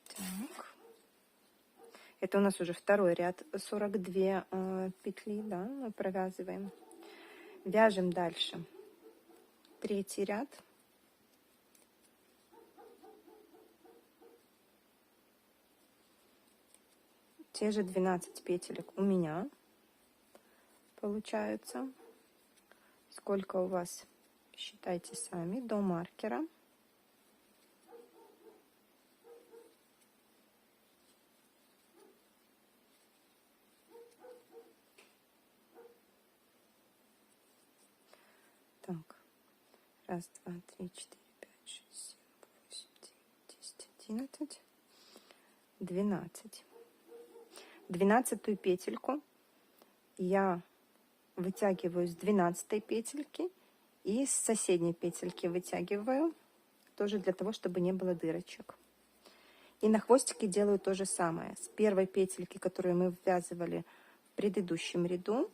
Так. Это у нас уже второй ряд, 42 петли, да, мы провязываем. Вяжем дальше. Третий ряд. Те же 12 петелек у меня получаются. Сколько у вас Считайте сами до маркера. Так, раз, два, три, четыре, пять, шесть, семь, восемь, девять, 10, 11, 12. 12-ю петельку я вытягиваю с 12 петельки и с соседней петельки вытягиваю, тоже для того, чтобы не было дырочек. И на хвостике делаю то же самое. С первой петельки, которую мы ввязывали в предыдущем ряду,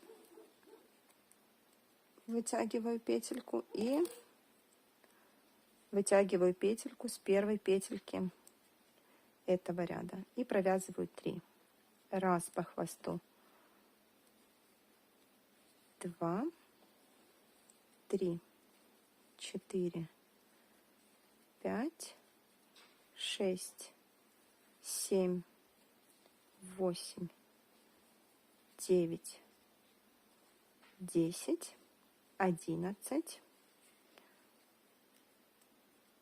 вытягиваю петельку и вытягиваю петельку с первой петельки этого ряда и провязываю 3. Раз по хвосту, 2, 3, 4, 5, 6, 7, 8, 9, 10, 11.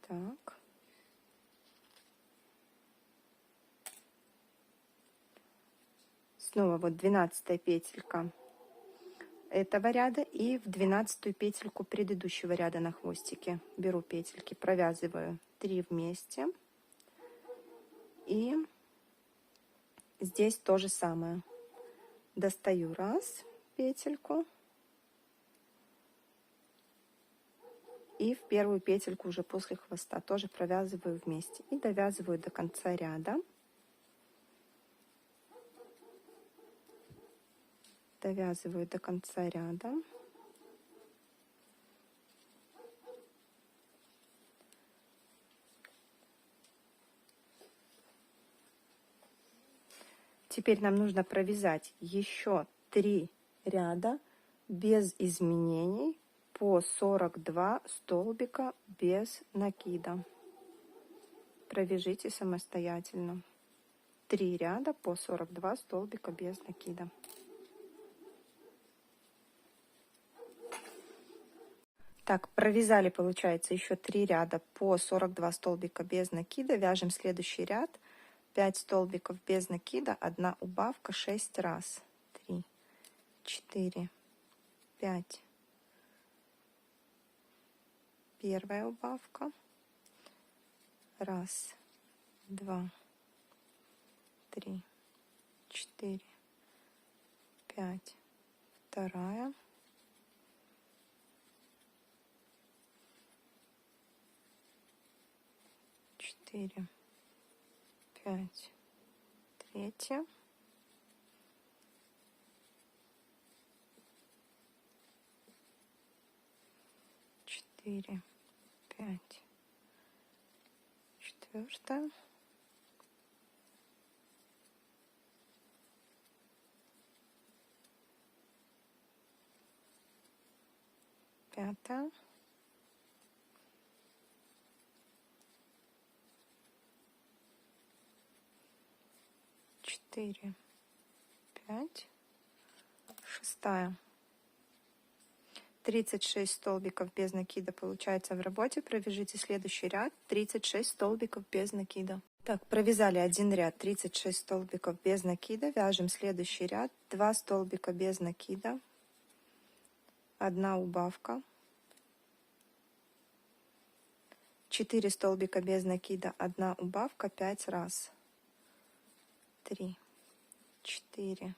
Так. Снова вот 12-я петелька этого ряда и в 12-ю петельку предыдущего ряда на хвостике беру петельки, провязываю 3 вместе. И здесь то же самое. Достаю раз петельку и в первую петельку уже после хвоста тоже провязываю вместе и довязываю до конца ряда. Довязываю до конца ряда. Теперь нам нужно провязать еще 3 ряда без изменений по 42 столбика без накида. Провяжите самостоятельно. 3 ряда по 42 столбика без накида. Так, провязали, получается, еще 3 ряда по 42 столбика без накида. Вяжем следующий ряд. 5 столбиков без накида, 1 убавка, 6 раз. 3, 4, 5. Первая убавка. Раз, 2, 3, 4, 5. Вторая. 4, 5, третья, 4, 5, четвертая, 5, 4, 5, 6. 36 столбиков без накида получается в работе. Провяжите следующий ряд. 36 столбиков без накида. Так, провязали один ряд, 36 столбиков без накида. Вяжем следующий ряд. 2 столбика без накида. 1 убавка. 4 столбика без накида. 1 убавка. 5 раз. 3, 4.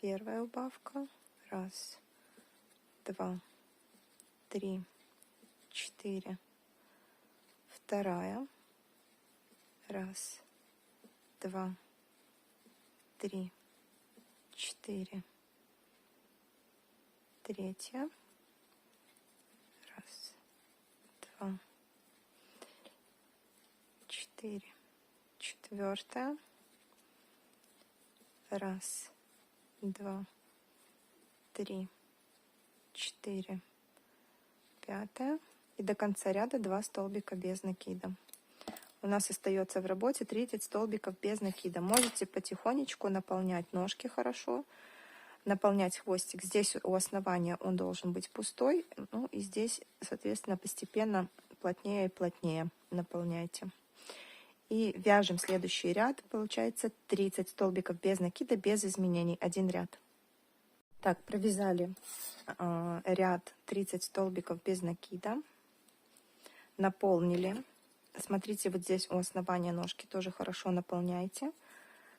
Первая убавка. Раз, 2, 3, 4. Вторая. Раз, 2, 3, 4. Третья. Раз, 2, 4. Четвертая. Раз, 2, 3, 4. Пятая. И до конца ряда 2 столбика без накида. У нас остается в работе 30 столбиков без накида. Можете потихонечку наполнять ножки хорошо. наполнять хвостик. Здесь у основания он должен быть пустой. Ну и здесь, соответственно, постепенно плотнее и плотнее наполняйте. И вяжем следующий ряд. Получается 30 столбиков без накида, без изменений. Один ряд. Так, провязали ряд 30 столбиков без накида. Наполнили. Смотрите, вот здесь у основания ножки тоже хорошо наполняйте.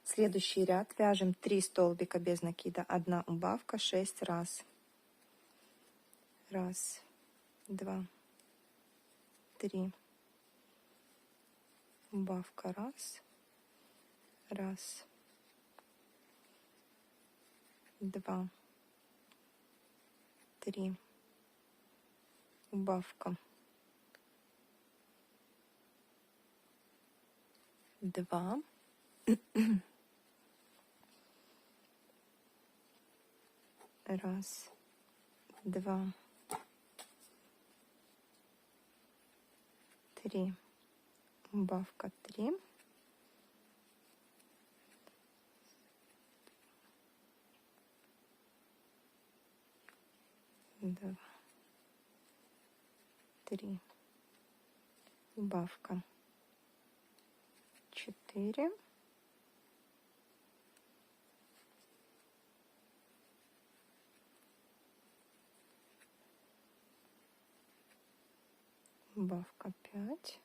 Следующий ряд вяжем 3 столбика без накида, 1 убавка, 6 раз. Раз, два, три. Убавка раз, раз, два, три. Убавка. 2. Раз, два, три. Убавка 3. Два, три. Убавка 4. Убавка 5.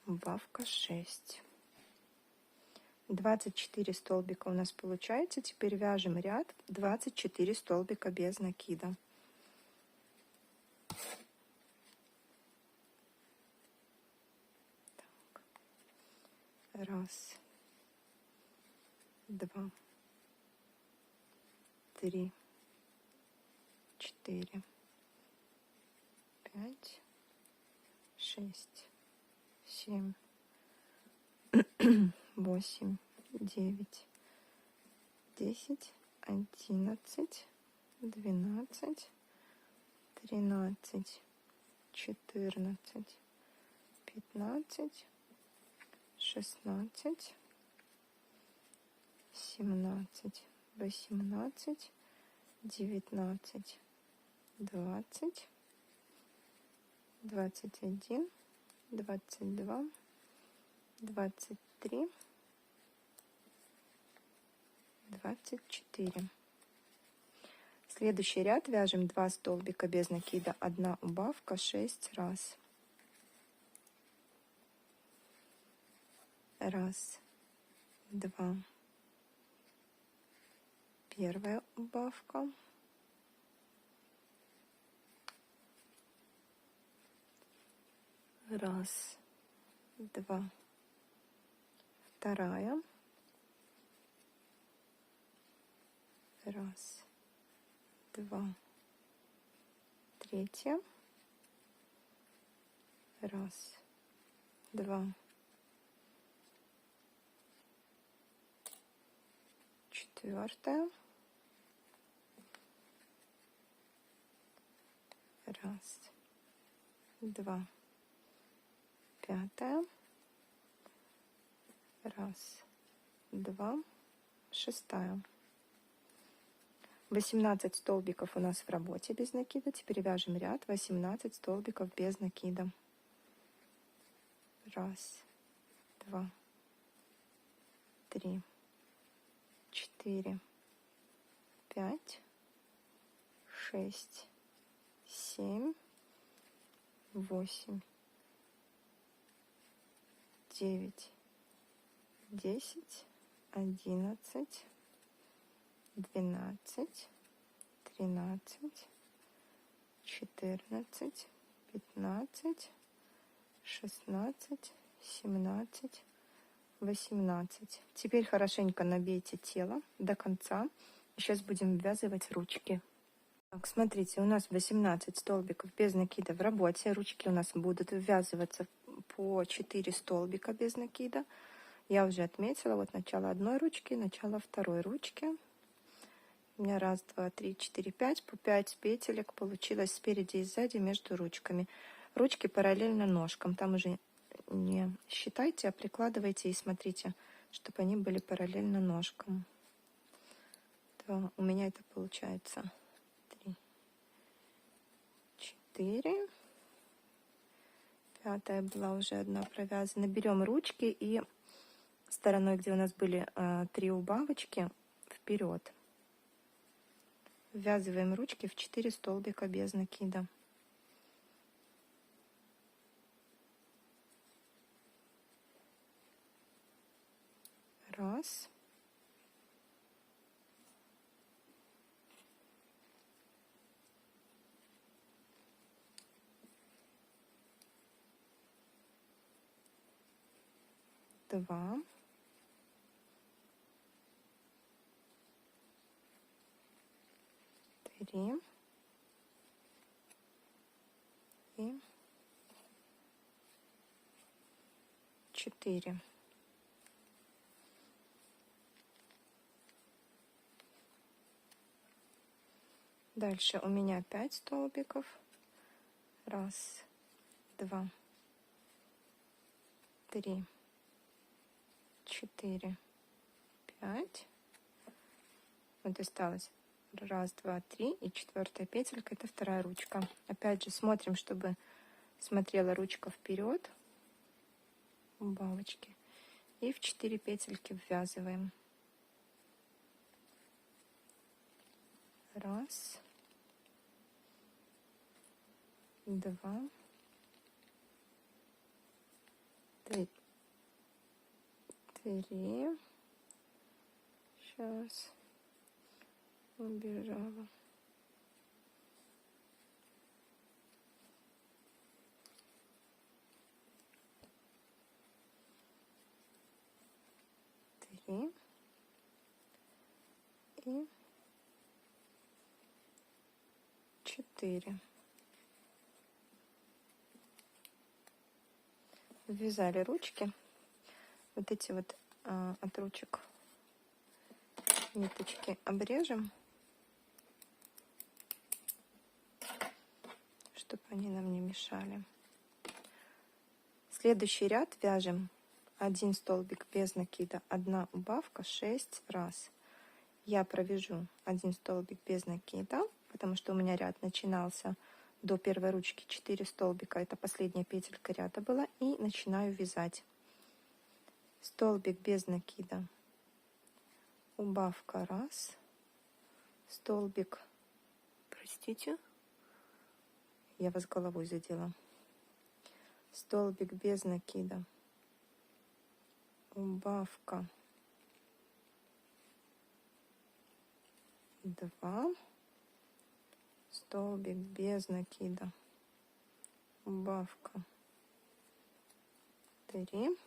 Убавка 6. 24 столбика у нас получается. Теперь вяжем ряд 24 столбика без накида. Так. Раз, два, три, 4, 5, 6, 7, 8, 9, 10, 11, 12, 13, 14, 15, 16, 17, 18, 19, 20, 21, 22, 23, 24. Следующий ряд вяжем 2 столбика без накида, 1 убавка, 6 раз. Раз, два. Первая убавка. Раз, два. Вторая. Раз, два. Третья. Раз, два. Четвертая. Раз, два. Пятая. Раз, два. Шестая. 18 столбиков у нас в работе без накида. Теперь вяжем ряд 18 столбиков без накида. Раз, два, три, 4, 5, 6, 7, 8, 9, 10, 11, 12, 13, 14, 15, 16, 17, 18. Теперь хорошенько набейте тело до конца. Сейчас будем ввязывать ручки. Так, смотрите, у нас 18 столбиков без накида в работе. Ручки у нас будут ввязываться по 4 столбика без накида. Я уже отметила вот начало одной ручки, начало второй ручки. У меня раз, два, три, 4, 5. По 5 петелек получилось спереди и сзади между ручками. ручки параллельно ножкам. Там уже не считайте, а прикладывайте и смотрите, чтобы они были параллельно ножкам. То у меня это получается 3, 4. Пятая была уже одна провязана. Берем ручки и стороной, где у нас были 3 убавочки, вперед. Ввязываем ручки в 4 столбика без накида. Раз. Два. Три. И 4. Дальше у меня 5 столбиков. Раз, два, 3, 4, 5. Вот осталось 1, 2, 3 и 4 петелька, это вторая ручка. Опять же смотрим, чтобы смотрела ручка вперед, убавочки, и в 4 петельки ввязываем. Раз, два, 3. Сейчас убежала. 3 и 4. Ввязали ручки. Вот эти вот от ручек ниточки обрежем, чтобы они нам не мешали. Следующий ряд вяжем 1 столбик без накида, 1 убавка, 6 раз. Я провяжу 1 столбик без накида, потому что у меня ряд начинался до первой ручки 4 столбика, это последняя петелька ряда была, и начинаю вязать. Столбик без накида, убавка 1, столбик, простите, я вас головой задела, столбик без накида, убавка 2, столбик без накида, убавка 3,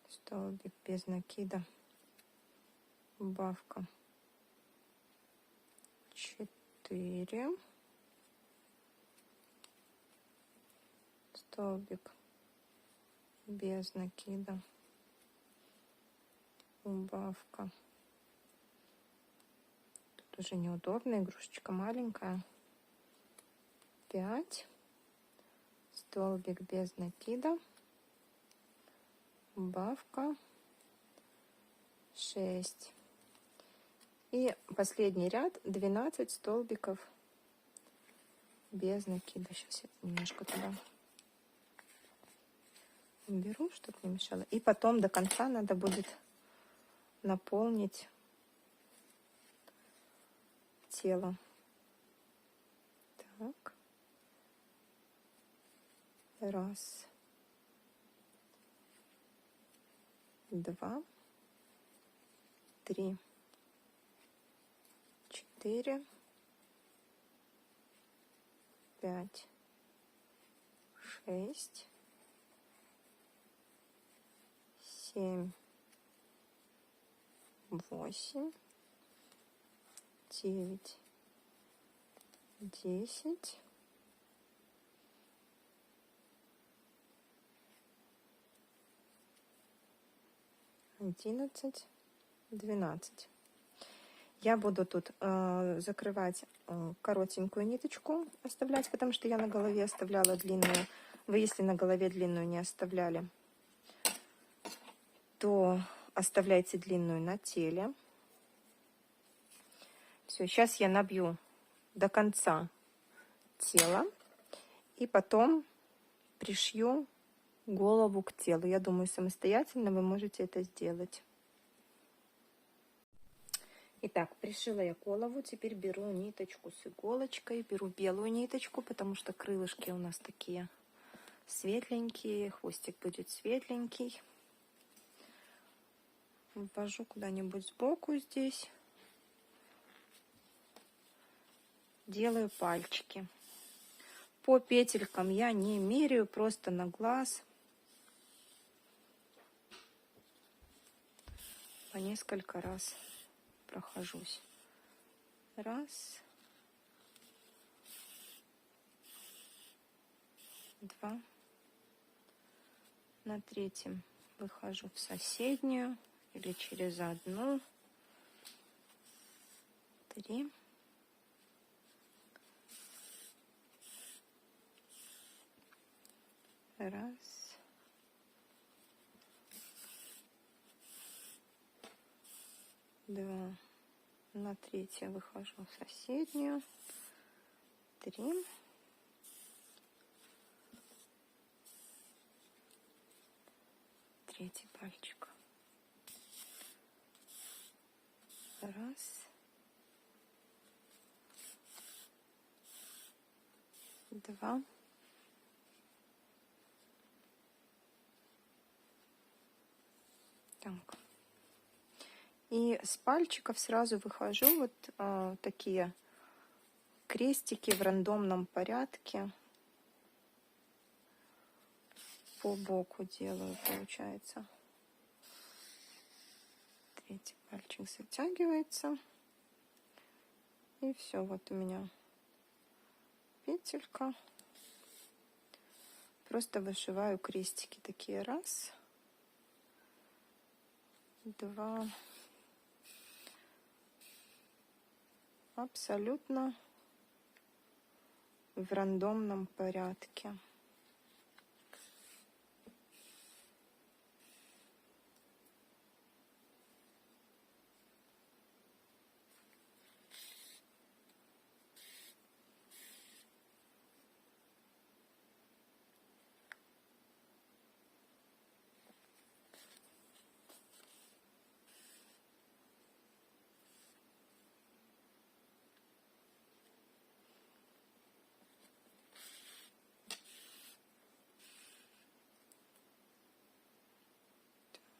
столбик без накида, убавка 4, столбик без накида, убавка. Тут уже неудобно, игрушечка маленькая. 5, столбик без накида, убавка 6. И последний ряд 12 столбиков без накида. Сейчас я немножко туда уберу, чтобы не мешало. И потом до конца надо будет наполнить тело. Так. 1, 2, 3, 4, 5, 6, 7, 8, 9, 10, 11, 12. Я буду тут закрывать коротенькую ниточку, оставлять, потому что я на голове оставляла длинную. Вы, если на голове длинную не оставляли, то оставляйте длинную на теле. Все, сейчас я набью до конца тела и потом пришью голову к телу. Я думаю, самостоятельно вы можете это сделать. Итак, пришила я голову. Теперь беру ниточку с иголочкой. Беру белую ниточку, потому что крылышки у нас такие светленькие. Хвостик будет светленький. Ввожу куда-нибудь сбоку здесь. Делаю пальчики. По петелькам я не меряю, просто на глаз. По несколько раз прохожусь. Раз. Два. На третьем выхожу в соседнюю или через одну. Три. Раз. Два. На третье выхожу в соседнюю. Три. Третий пальчик. Раз. Два. Так. И с пальчиков сразу выхожу вот такие крестики в рандомном порядке. По боку делаю, получается. Третий пальчик затягивается. И все, вот у меня петелька. Просто вышиваю крестики такие. Раз. Два. Абсолютно в рандомном порядке.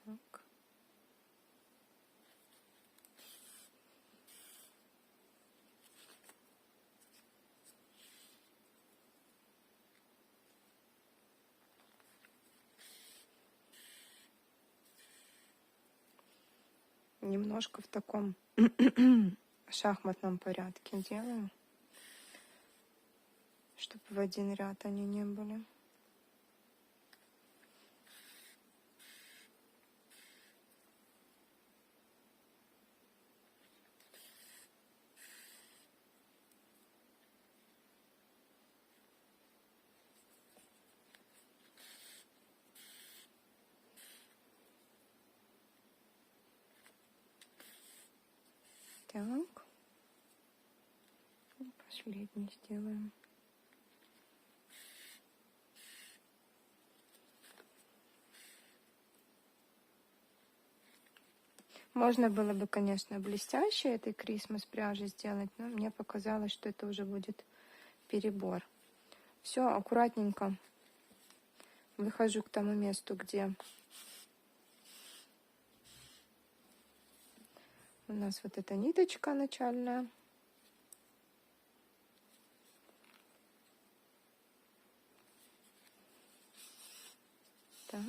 Так. Немножко в таком шахматном порядке делаю, чтобы в один ряд они не были. Так. И последний сделаем. Можно было бы, конечно, блестящей этой Christmas пряжи сделать, но мне показалось, что это уже будет перебор. Все аккуратненько выхожу к тому месту, где у нас вот эта ниточка начальная. Так.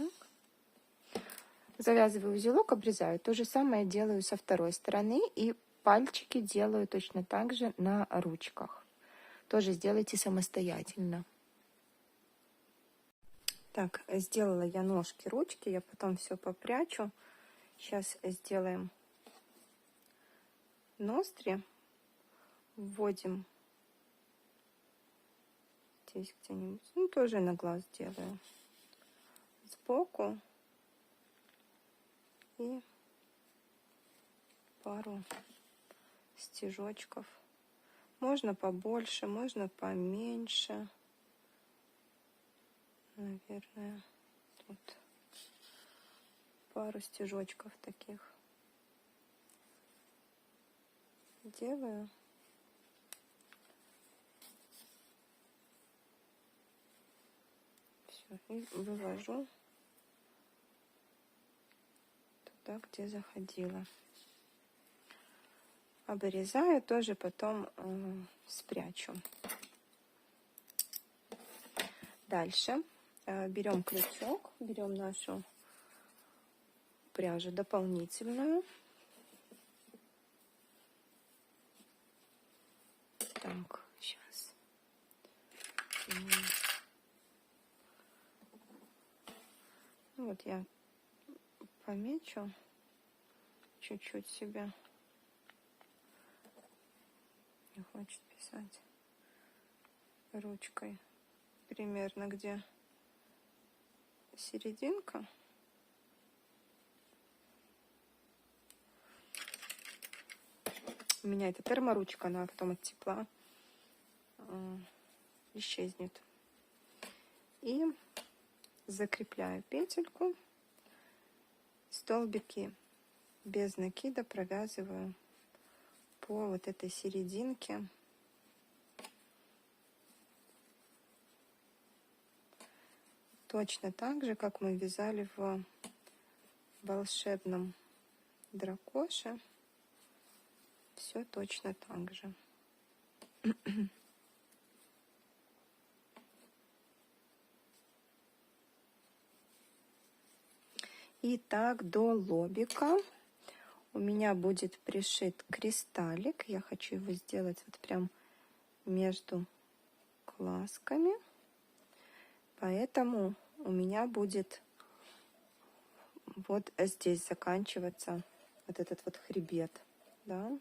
Завязываю узелок, обрезаю. То же самое делаю со второй стороны. И пальчики делаю точно так же на ручках. Тоже сделайте самостоятельно. Так, сделала я ножки, ручки. Я потом все попрячу. Сейчас сделаем ноздри вводим здесь где-нибудь. Ну, тоже на глаз делаю. Сбоку. И пару стежочков. Можно побольше, можно поменьше. Наверное, тут пару стежочков таких делаю. Все, и вывожу туда, где заходила. Обрезаю, тоже потом спрячу. Дальше берем крючок, берем нашу пряжу дополнительную. Так, сейчас. Ну, вот я помечу чуть-чуть себя. Не хочет писать ручкой. Примерно где серединка. У меня эта терморучка, она потом от тепла исчезнет. И закрепляю петельку. Столбики без накида провязываю по вот этой серединке. Точно так же, как мы вязали в волшебном дракоше. Все точно так же. И так до лобика у меня будет пришит кристаллик. Я хочу его сделать вот прям между глазками. Поэтому у меня будет вот здесь заканчиваться вот этот вот хребет. Да?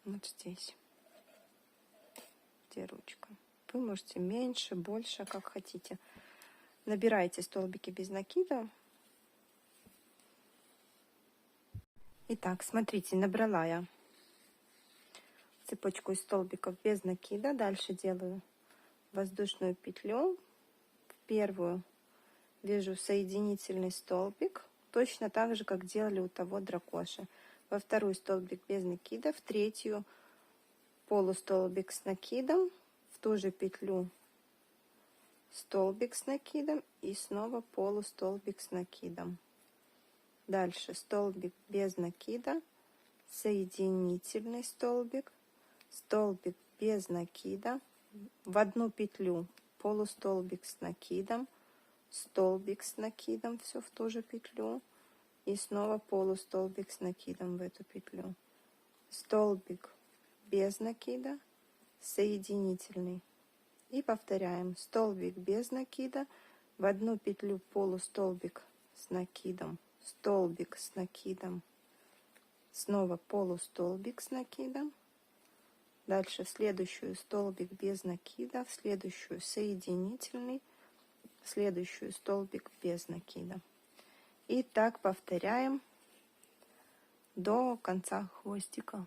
Вот здесь. Где ручка? Вы можете меньше, больше, как хотите. Набирайте столбики без накида. Итак, смотрите, набрала я цепочку из столбиков без накида. Дальше делаю воздушную петлю. В первую вяжу соединительный столбик, точно так же, как делали у того дракоши. Во вторую столбик без накида, в третью полустолбик с накидом, в ту же петлю столбик с накидом и снова полустолбик с накидом. Дальше столбик без накида, соединительный столбик, столбик без накида, в одну петлю полустолбик с накидом, столбик с накидом, все в ту же петлю, и снова полустолбик с накидом в эту петлю. Столбик без накида, соединительный. И повторяем. Столбик без накида, в одну петлю полустолбик с накидом, столбик с накидом, снова полустолбик с накидом. Дальше в следующую столбик без накида, в следующую соединительный, в следующую столбик без накида. И так повторяем до конца хвостика.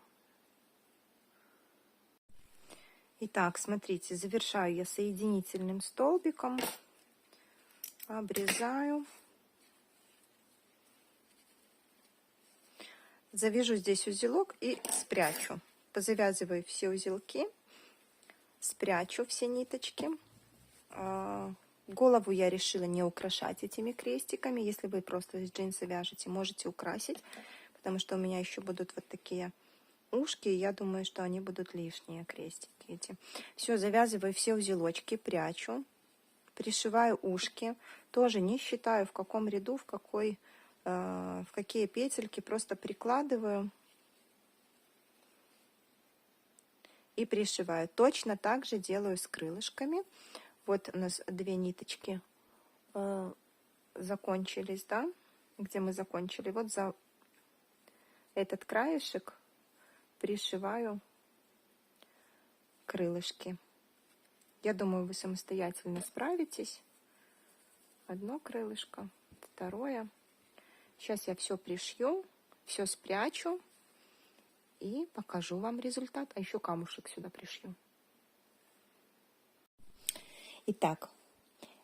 Итак, смотрите, завершаю я соединительным столбиком, обрезаю, завяжу здесь узелок и спрячу. Позавязываю все узелки, спрячу все ниточки. Голову я решила не украшать этими крестиками. Если вы просто из джинса вяжете, можете украсить, потому что у меня еще будут вот такие ушки, и я думаю, что они будут лишние, крестики эти. Все, завязываю все узелочки, прячу, пришиваю ушки. Тоже не считаю, в каком ряду, в какие петельки, просто прикладываю и пришиваю. Точно так же делаю с крылышками. Вот у нас две ниточки закончились, да, где мы закончили. Вот этот краешек пришиваю крылышки. Я думаю, вы самостоятельно справитесь. Одно крылышко, второе. Сейчас я все пришью, все спрячу и покажу вам результат. А еще камушек сюда пришью. Итак,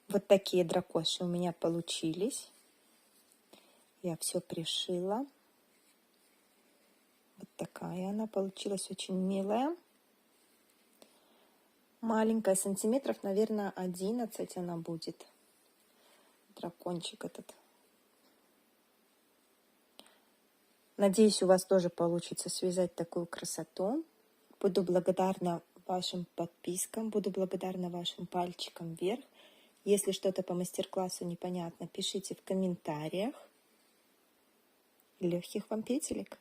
вот такие дракоши у меня получились. Я все пришила. Вот такая она получилась, очень милая. Маленькая, сантиметров, наверное, 11 она будет. Дракончик этот. Надеюсь, у вас тоже получится связать такую красоту. Буду благодарна вашим подпискам, буду благодарна вашим пальчикам вверх. Если что-то по мастер-классу непонятно, пишите в комментариях. Легких вам петелек!